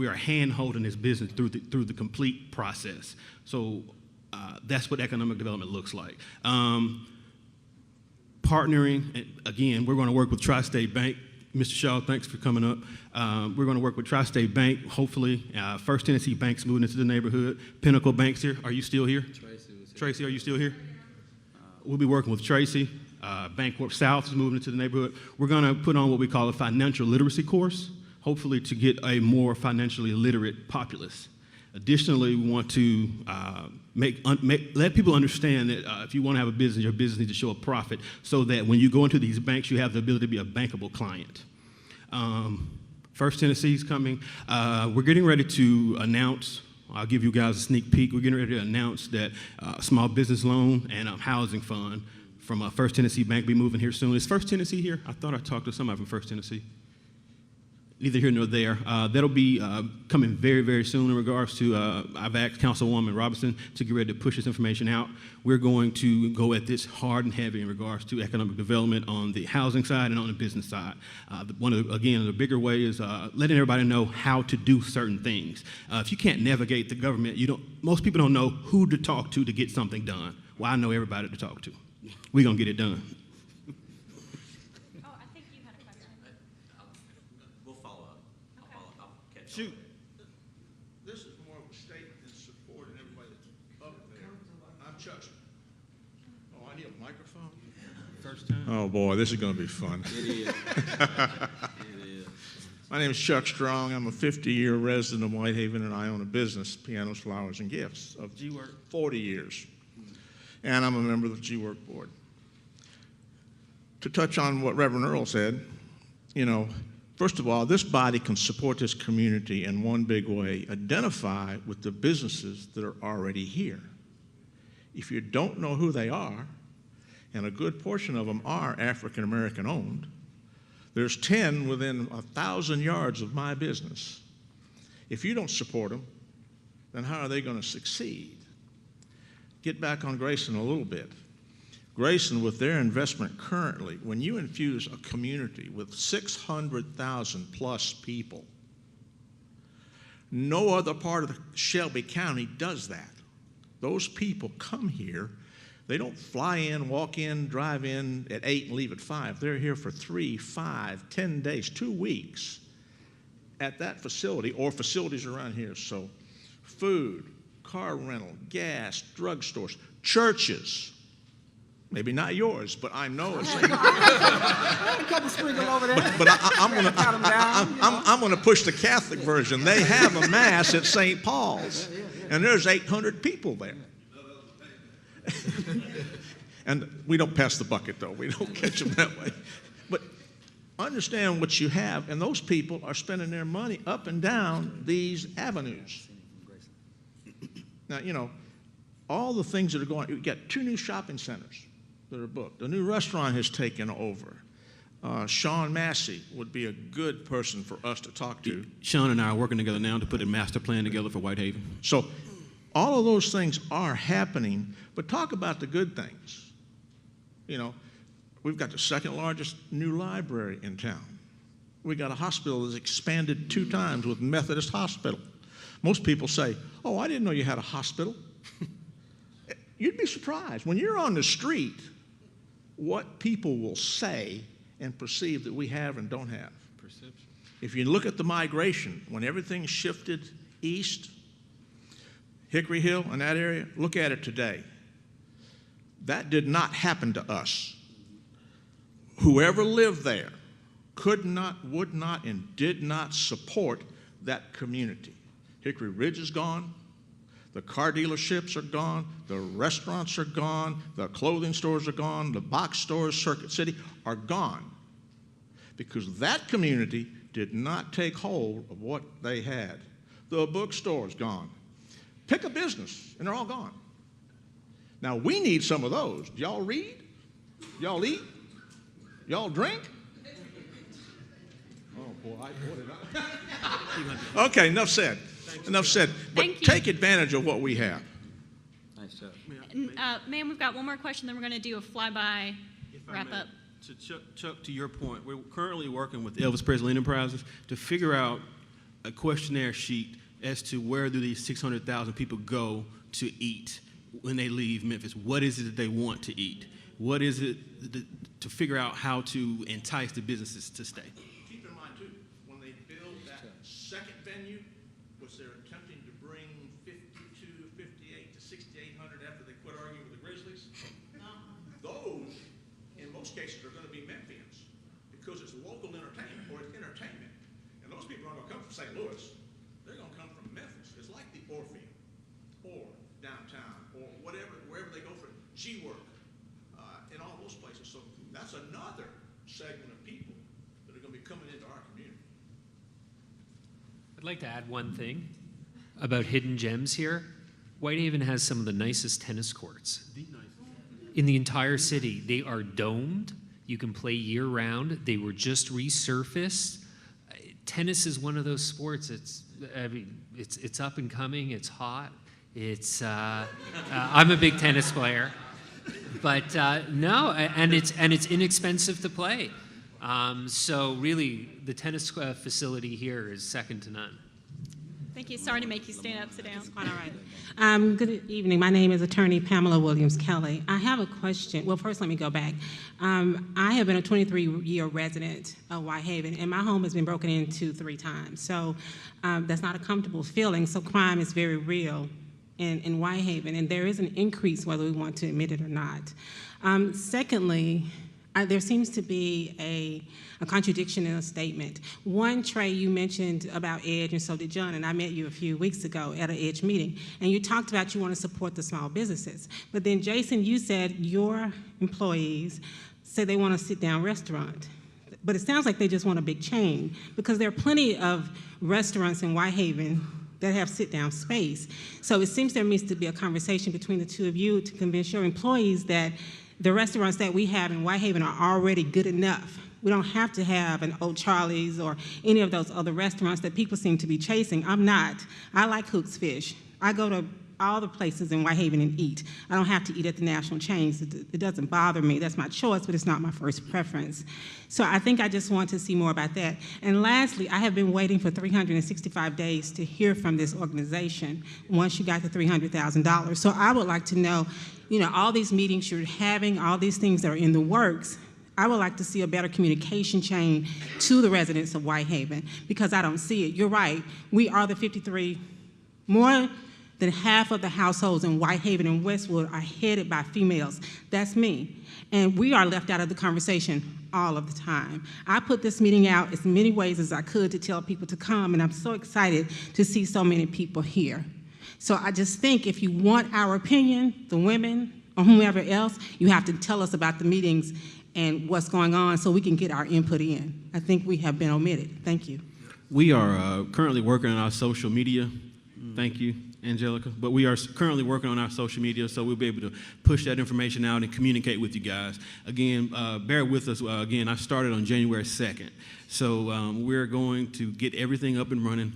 are hand-holding this business through the complete process. So that's what economic development looks like. Partnering, and again, we're going to work with Tri-State Bank. Mr. Shaw, thanks for coming up. We're going to work with Tri-State Bank, hopefully. First Tennessee Bank's moving into the neighborhood. Pinnacle Bank's here. Are you still here? Tracy, are you still here? We'll be working with Tracy. Bancorp South is moving into the neighborhood. We're going to put on what we call a financial literacy course, hopefully to get a more financially literate populace. Additionally, we want to let people understand that if you want to have a business, your business needs to show a profit so that when you go into these banks, you have the ability to be a bankable client. First Tennessee's coming. We're getting ready to announce, I'll give you guys a sneak peek, we're getting ready to announce that small business loan and housing fund from First Tennessee Bank will be moving here soon. Is First Tennessee here? I thought I talked to somebody from First Tennessee. Neither here nor there. That'll be coming very, very soon in regards to, I've asked Councilwoman Robinson to get ready to push this information out. We're going to go at this hard and heavy in regards to economic development on the housing side and on the business side. Again, the bigger way is letting everybody know how to do certain things. If you can't navigate the government, most people don't know who to talk to get something done. Well, I know everybody to talk to. We're going to get it done. Shoot. This is more of a statement in support and everybody that's up there. I'm Chuck. Oh, I need a microphone? First time. Oh, boy, this is going to be fun. It is. It is. My name is Chuck Strong. I'm a 50-year resident of Whitehaven, and I own a business, Pianos, Flowers, and Gifts, of GWORK. 40 years. And I'm a member of the GWORK board. To touch on what Reverend Earl said, first of all, this body can support this community in one big way: identify with the businesses that are already here. If you don't know who they are, and a good portion of them are African American owned, there's 10 within 1,000 yards of my business. If you don't support them, then how are they going to succeed? Get back on Graceland a little bit. Graceland, with their investment currently, when you infuse a community with 600,000 plus people, no other part of Shelby County does that. Those people come here. They don't fly in, walk in, drive in at 8 and leave at 5. They're here for 3, 5, 10 days, 2 weeks at that facility or facilities around here. So food, car rental, gas, drugstores, churches. Maybe not yours, but I know it's. A couple sprinkle over there. But I'm going to push the Catholic version. They have a mass at St. Paul's, and there's 800 people there. And we don't pass the bucket, though. We don't catch them that way. But understand what you have, and those people are spending their money up and down these avenues. Now, all the things that are going on, you've got 2 new shopping centers that are booked. A new restaurant has taken over. Sean Massey would be a good person for us to talk to. Sean and I are working together now to put a master plan together for Whitehaven. So all of those things are happening, but talk about the good things. We've got the 2nd largest new library in town. We got a hospital that's expanded 2 times with Methodist Hospital. Most people say, "Oh, I didn't know you had a hospital." You'd be surprised. When you're on the street, what people will say and perceive that we have and don't have. Perception. If you look at the migration, when everything shifted east, Hickory Hill and that area, look at it today. That did not happen to us. Whoever lived there could not, would not, and did not support that community. Hickory Ridge is gone. The car dealerships are gone, the restaurants are gone, the clothing stores are gone, the box stores, Circuit City are gone. Because that community did not take hold of what they had. The bookstore's gone. Pick a business, and they're all gone. Now, we need some of those. Do y'all read? Y'all eat? Y'all drink? Oh, boy, Okay, enough said. Enough said. But Thank you. take advantage of what we have. Nice job. And, ma'am, we've got one more question, then we're going to do a flyby If I wrap may, up. To Chuck, to your point, we're currently working with Elvis Presley Enterprises to figure out a questionnaire sheet as to where do these 600,000 people go to eat when they leave Memphis. What is it that they want to eat? What is it to figure out how to entice the businesses to stay? Keep in mind, too, when they build that second venue, which they're attempting to bring 58 to 6,800 after they quit arguing with the Grizzlies, those, in most cases, are going to be Memphians because it's local entertainment or it's entertainment. And those people aren't going to come from St. Louis. They're going to come from Memphis. It's like the Orpheum or downtown or whatever, wherever they go for G-Work in all those places. So that's another segment of people that are going to be coming into our community. I'd like to add one thing about hidden gems here. Whitehaven has some of the nicest tennis courts in the entire city. They are domed. You can play year-round. They were just resurfaced. Tennis is one of those sports. It's up and coming. It's hot. I'm a big tennis player, but no, and it's inexpensive to play. So really, the tennis facility here is second to none. Thank you. Sorry to make you stand up, sit down. Quite all right. Good evening. My name is Attorney Pamela Williams-Kelly. I have a question. Well, first, let me go back. I have been a 23-year resident of Whitehaven, and my home has been broken into 3 times. So that's not a comfortable feeling. So crime is very real in Whitehaven, and there is an increase whether we want to admit it or not. Secondly, there seems to be a contradiction in a statement. One, Trey, you mentioned about EDGE, and so did John, and I met you a few weeks ago at an EDGE meeting, and you talked about you want to support the small businesses. But then, Jason, you said your employees say they want a sit-down restaurant. But it sounds like they just want a big chain, because there are plenty of restaurants in Whitehaven that have sit-down space. So it seems there needs to be a conversation between the two of you to convince your employees that the restaurants that we have in Whitehaven are already good enough. We don't have to have an Old Charlie's or any of those other restaurants that people seem to be chasing. I'm not. I like Hook's Fish. I go to all the places in Whitehaven and eat. I don't have to eat at the national chains. It doesn't bother me. That's my choice, but it's not my first preference. So I think I just want to see more about that. And lastly, I have been waiting for 365 days to hear from this organization once you got the $300,000. So I would like to know, all these meetings you're having, all these things that are in the works, I would like to see a better communication chain to the residents of Whitehaven, because I don't see it. You're right. We are the 53, more than half of the households in Whitehaven and Westwood are headed by females. That's me. And we are left out of the conversation all of the time. I put this meeting out as many ways as I could to tell people to come, and I'm so excited to see so many people here. So I just think if you want our opinion, the women or whomever else, you have to tell us about the meetings and what's going on so we can get our input in. I think we have been omitted. Thank you. We are currently working on our social media. Thank you, Angelica. But we are currently working on our social media, so we'll be able to push that information out and communicate with you guys. Again, bear with us. Again, I started on January 2nd. So we're going to get everything up and running.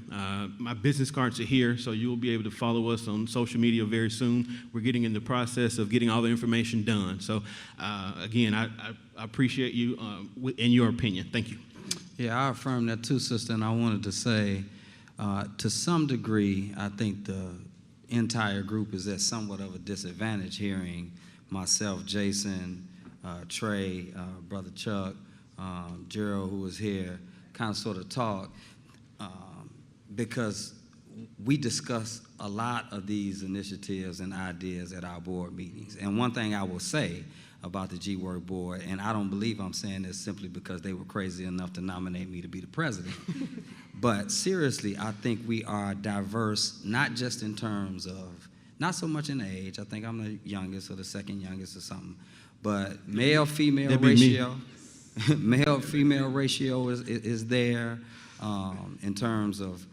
My business cards are here, so you'll be able to follow us on social media very soon. We're getting in the process of getting all the information done. So again, I appreciate you and your opinion. Thank you. Yeah, I affirm that too, sister, and I wanted to say, to some degree, I think the entire group is at somewhat of a disadvantage hearing myself, Jason, Trey, Brother Chuck, Gerald, who was here, kind of sort of talk, because we discuss a lot of these initiatives and ideas at our board meetings. And one thing I will say, about the G-Work Board, and I don't believe I'm saying this simply because they were crazy enough to nominate me to be the president. But seriously, I think we are diverse, not just in terms of, not so much in age, I think I'm the youngest or the second youngest or something, but male-female That'd be ratio, male-female ratio is there. In terms of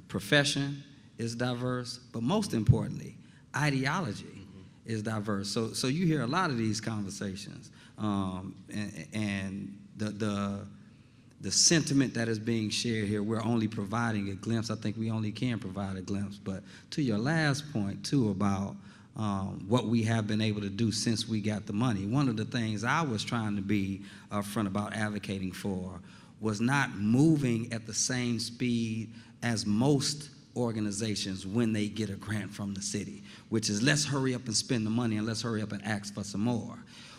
profession is diverse, but most importantly, ideology is diverse. So you hear a lot of these conversations, and the sentiment that is being shared here, we're only providing a glimpse. I think we only can provide a glimpse. But to your last point, too, about what we have been able to do since we got the money, one of the things I was trying to be upfront about advocating for was not moving at the same speed as most organizations when they get a grant from the city, which is let's hurry up and spend the money and let's hurry up and ask for some more,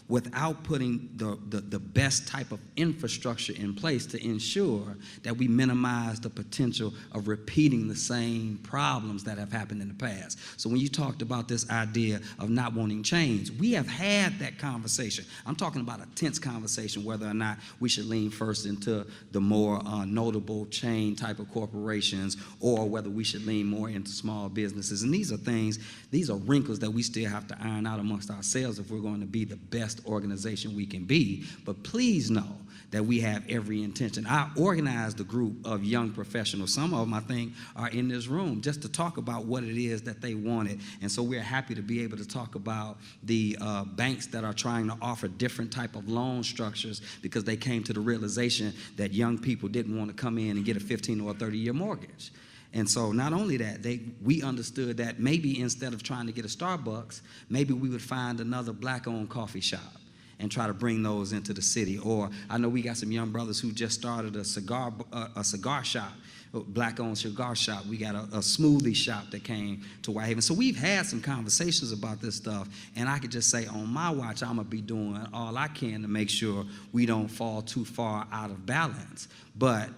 without putting the best type of infrastructure in place to ensure that we minimize the potential of repeating the same problems that have happened in the past. So when you talked about this idea of not wanting change, we have had that conversation. I'm talking about a tense conversation whether or not we should lean first into the more notable chain type of corporations or whether we should lean more into small businesses. And these are things, these are wrinkles that we still have to iron out amongst ourselves if we're going to be the best organization we can be. But please know that we have every intention. I organized a group of young professionals. Some of them, I think, are in this room just to talk about what it is that they wanted. And so we're happy to be able to talk about the banks that are trying to offer different type of loan structures because they came to the realization that young people didn't want to come in and get a 15 or a 30-year mortgage. And so not only that, we understood that maybe instead of trying to get a Starbucks, maybe we would find another black-owned coffee shop and try to bring those into the city. Or I know we got some young brothers who just started a cigar shop, a black-owned cigar shop. We got a smoothie shop that came to Whitehaven. So we've had some conversations about this stuff, and I could just say on my watch, I'm gonna be doing all I can to make sure we don't fall too far out of balance. But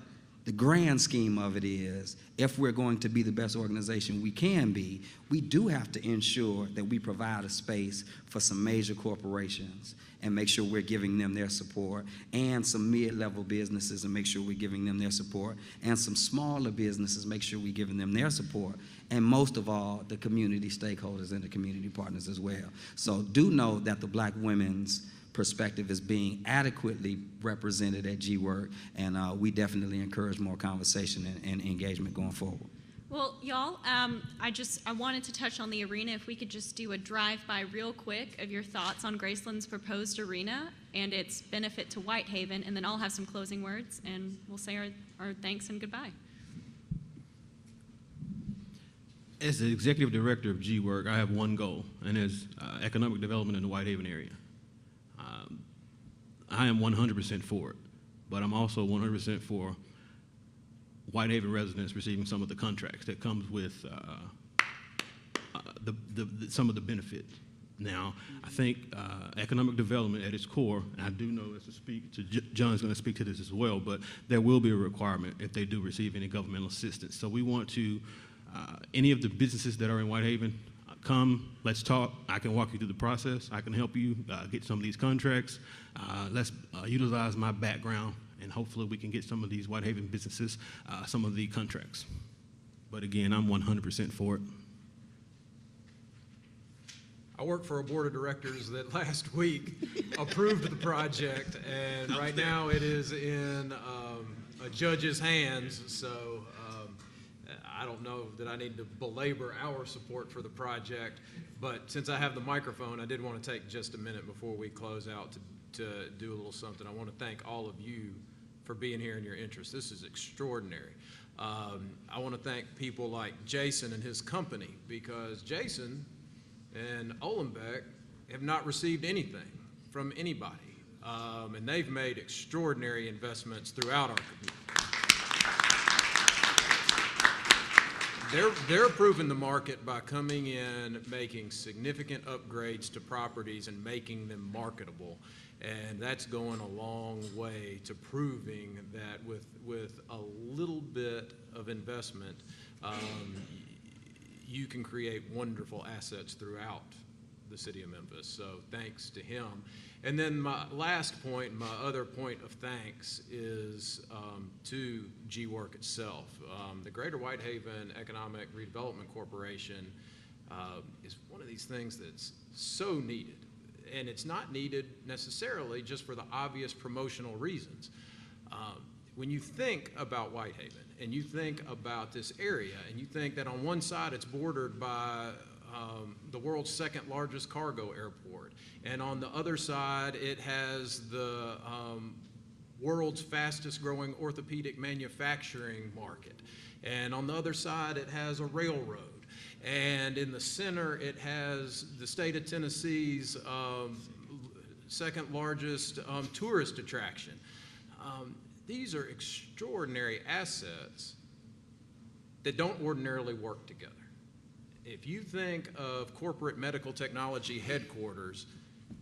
the grand scheme of it is, if we're going to be the best organization we can be, we do have to ensure that we provide a space for some major corporations and make sure we're giving them their support, and some mid-level businesses and make sure we're giving them their support, and some smaller businesses, make sure we're giving them their support, and most of all, the community stakeholders and the community partners as well. So do know that the Black women's perspective is being adequately represented at G-Work, and we definitely encourage more conversation and engagement going forward. Well, y'all, I wanted to touch on the arena. If we could just do a drive-by real quick of your thoughts on Graceland's proposed arena and its benefit to Whitehaven, and then I'll have some closing words, and we'll say our thanks and goodbye. As the executive director of G-Work, I have one goal, and it's economic development in the Whitehaven area. I am 100% for it, but I'm also 100% for Whitehaven residents receiving some of the contracts that comes with some of the benefits. Now, I think economic development at its core, and I do know John's going to speak to this as well, but there will be a requirement if they do receive any governmental assistance. So we want to, any of the businesses that are in Whitehaven, come, let's talk. I can walk you through the process. I can help you get some of these contracts. Let's utilize my background, and hopefully we can get some of these Whitehaven businesses some of the contracts. But again, I'm 100% for it. I work for a board of directors that last week approved the project, and right now it is in a judge's hands, so I don't know that I need to belabor our support for the project, but since I have the microphone, I did want to take just a minute before we close out to do a little something. I want to thank all of you for being here and your interest. This is extraordinary. I want to thank people like Jason and his company, because Jason and Olenbeck have not received anything from anybody, and they've made extraordinary investments throughout our community. They're proving the market by coming in, making significant upgrades to properties and making them marketable. And that's going a long way to proving that with a little bit of investment, you can create wonderful assets throughout the city of Memphis. So thanks to him. And then my last point, my other point of thanks is to G-Work itself. The Greater Whitehaven Economic Redevelopment Corporation is one of these things that's so needed. And it's not needed necessarily just for the obvious promotional reasons. When you think about Whitehaven and you think about this area and you think that on one side it's bordered by the world's second largest cargo airport, and on the other side it has the world's fastest growing orthopedic manufacturing market, and on the other side it has a railroad, and in the center it has the state of Tennessee's second largest tourist attraction. These are extraordinary assets that don't ordinarily work together. If you think of corporate medical technology headquarters,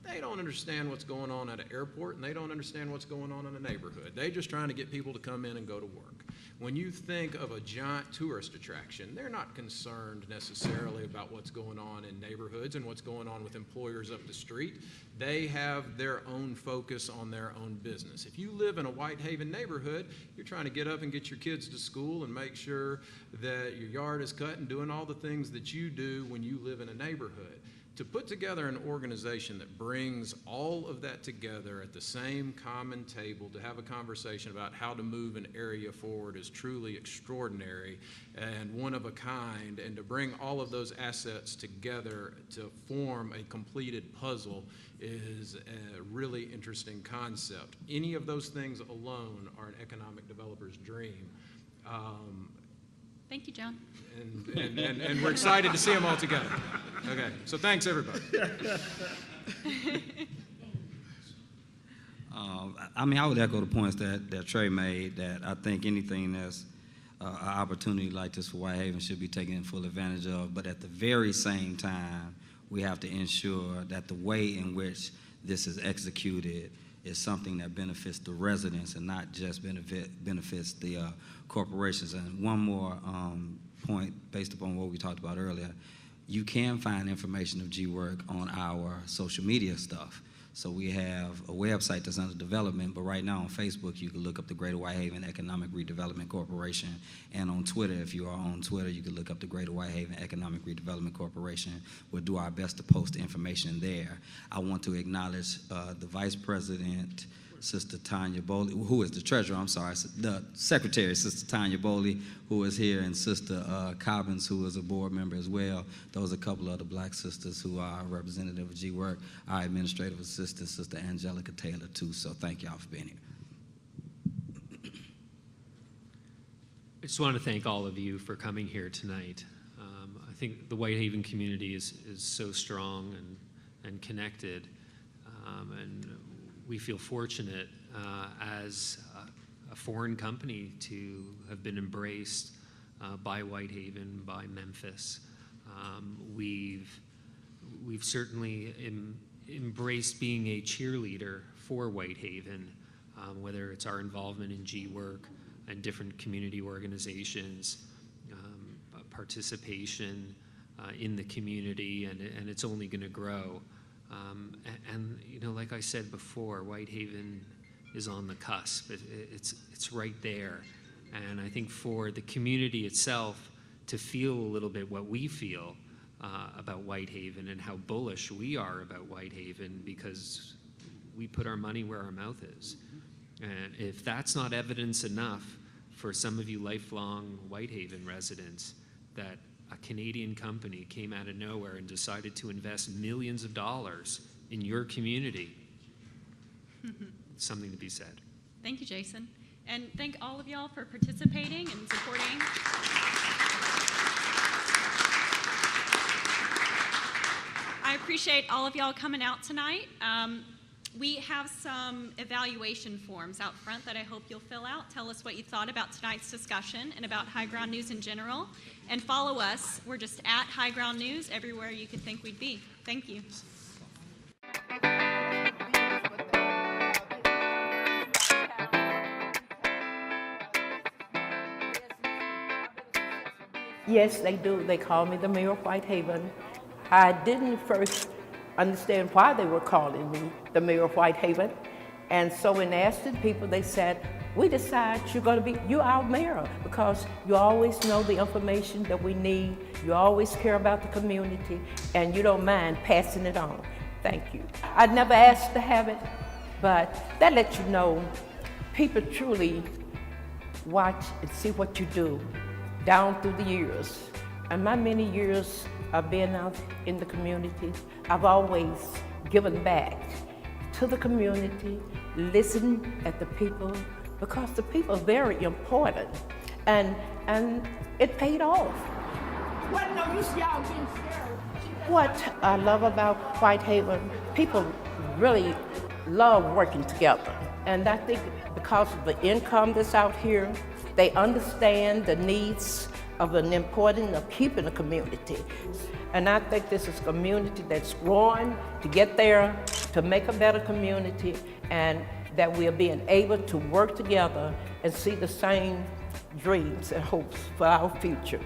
they don't understand what's going on at an airport, and they don't understand what's going on in a neighborhood. They're just trying to get people to come in and go to work. When you think of a giant tourist attraction, they're not concerned necessarily about what's going on in neighborhoods and what's going on with employers up the street. They have their own focus on their own business. If you live in a Whitehaven neighborhood, you're trying to get up and get your kids to school and make sure that your yard is cut and doing all the things that you do when you live in a neighborhood. To put together an organization that brings all of that together at the same common table to have a conversation about how to move an area forward is truly extraordinary and one of a kind, and to bring all of those assets together to form a completed puzzle is a really interesting concept. Any of those things alone are an economic developer's dream. Thank you, John. And we're excited to see them all together. Okay, so thanks, everybody. I would echo the points that Trey made, that I think anything that's an opportunity like this for Whitehaven should be taken full advantage of. But at the very same time, we have to ensure that the way in which this is executed is something that benefits the residents and not just benefits the corporations. And one more point based upon what we talked about earlier, you can find information of G-Work on our social media stuff. So we have a website that's under development, but right now on Facebook, you can look up the Greater Whitehaven Economic Redevelopment Corporation. And on Twitter, if you are on Twitter, you can look up the Greater Whitehaven Economic Redevelopment Corporation. We'll do our best to post information there. I want to acknowledge the Vice President, Sister Tanya Boley, who is the treasurer, the secretary, Sister Tanya Boley, who is here, and Sister Cobbins, who is a board member as well. Those are a couple of the black sisters who are representative of G-Work. Our administrative assistant, Sister Angelica Taylor, too. So thank y'all for being here. I just want to thank all of you for coming here tonight. I think the Whitehaven community is so strong and connected, and we feel fortunate as a foreign company to have been embraced by Whitehaven, by Memphis. We've certainly embraced being a cheerleader for Whitehaven, whether it's our involvement in G-Work and different community organizations, participation in the community, and it's only going to grow. And you know, like I said before, Whitehaven is on the cusp. It's right there. And I think for the community itself to feel a little bit what we feel about Whitehaven and how bullish we are about Whitehaven, because we put our money where our mouth is. And if that's not evidence enough for some of you lifelong Whitehaven residents that a Canadian company came out of nowhere and decided to invest millions of dollars in your community, it's something to be said. Thank you, Jason. And thank all of y'all for participating and supporting. I appreciate all of y'all coming out tonight. We have some evaluation forms out front that I hope you'll fill out. Tell us what you thought about tonight's discussion and about High Ground News in general. And follow us. We're just at High Ground News everywhere you could think we'd be. Thank you. Yes, they do. They call me the mayor of Whitehaven. I didn't first understand why they were calling me the mayor of Whitehaven. And so in asking people, they said, we decide you're our mayor because you always know the information that we need, you always care about the community, and you don't mind passing it on. Thank you. I'd never asked to have it, but that lets you know people truly watch and see what you do down through the years. And my many years of being out in the community, I've always given back to the community, listen at the people, because the people are very important, and it paid off. What I love about Whitehaven, people really love working together, and I think because of the income that's out here, they understand the needs of the importance of keeping a community. And I think this is a community that's growing to get there, to make a better community, and that we're being able to work together and see the same dreams and hopes for our future.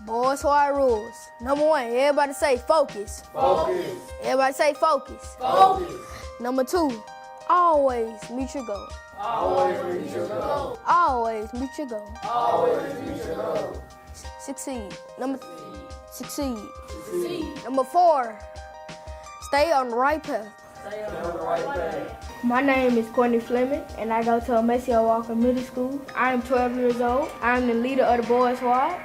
Boys, why rules? Number one, everybody say focus. Focus. Everybody say focus. Focus. Number two, always meet your goal. Always meet your goal. Always meet your goal. Always meet your goal. Succeed. Succeed. Number four, stay on the right path. Stay on the right path. My name is Courtney Fleming, and I go to Maceo Walker Middle School. I am 12 years old. I am the leader of the boys' squad.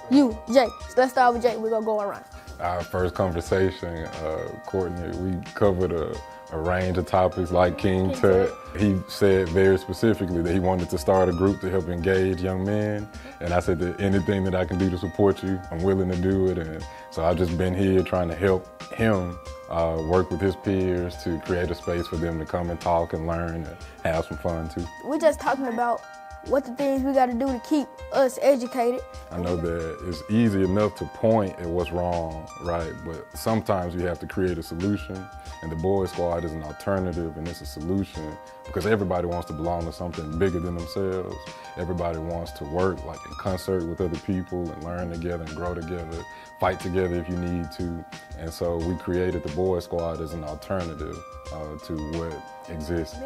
You, Jake. So let's start with Jake. We're going to go around. Our first conversation, Courtney, we covered a range of topics like King Tut. He said very specifically that he wanted to start a group to help engage young men. And I said that anything that I can do to support you, I'm willing to do it. And so I've just been here trying to help him work with his peers to create a space for them to come and talk and learn and have some fun too. We're just talking about what the things we got to do to keep us educated. I know that it's easy enough to point at what's wrong, right? But sometimes you have to create a solution, and the Boys Squad is an alternative and it's a solution because everybody wants to belong to something bigger than themselves. Everybody wants to work like in concert with other people and learn together and grow together, fight together if you need to. And so we created the Boys Squad as an alternative to what exists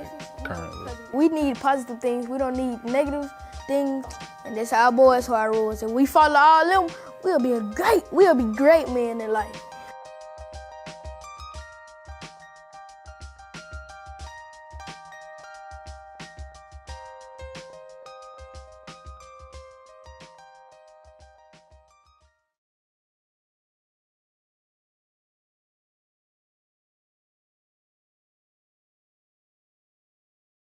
currently. We need positive things. We don't need negative things. And that's our Boys Squad rules. If we follow all of them, we'll be great men in life.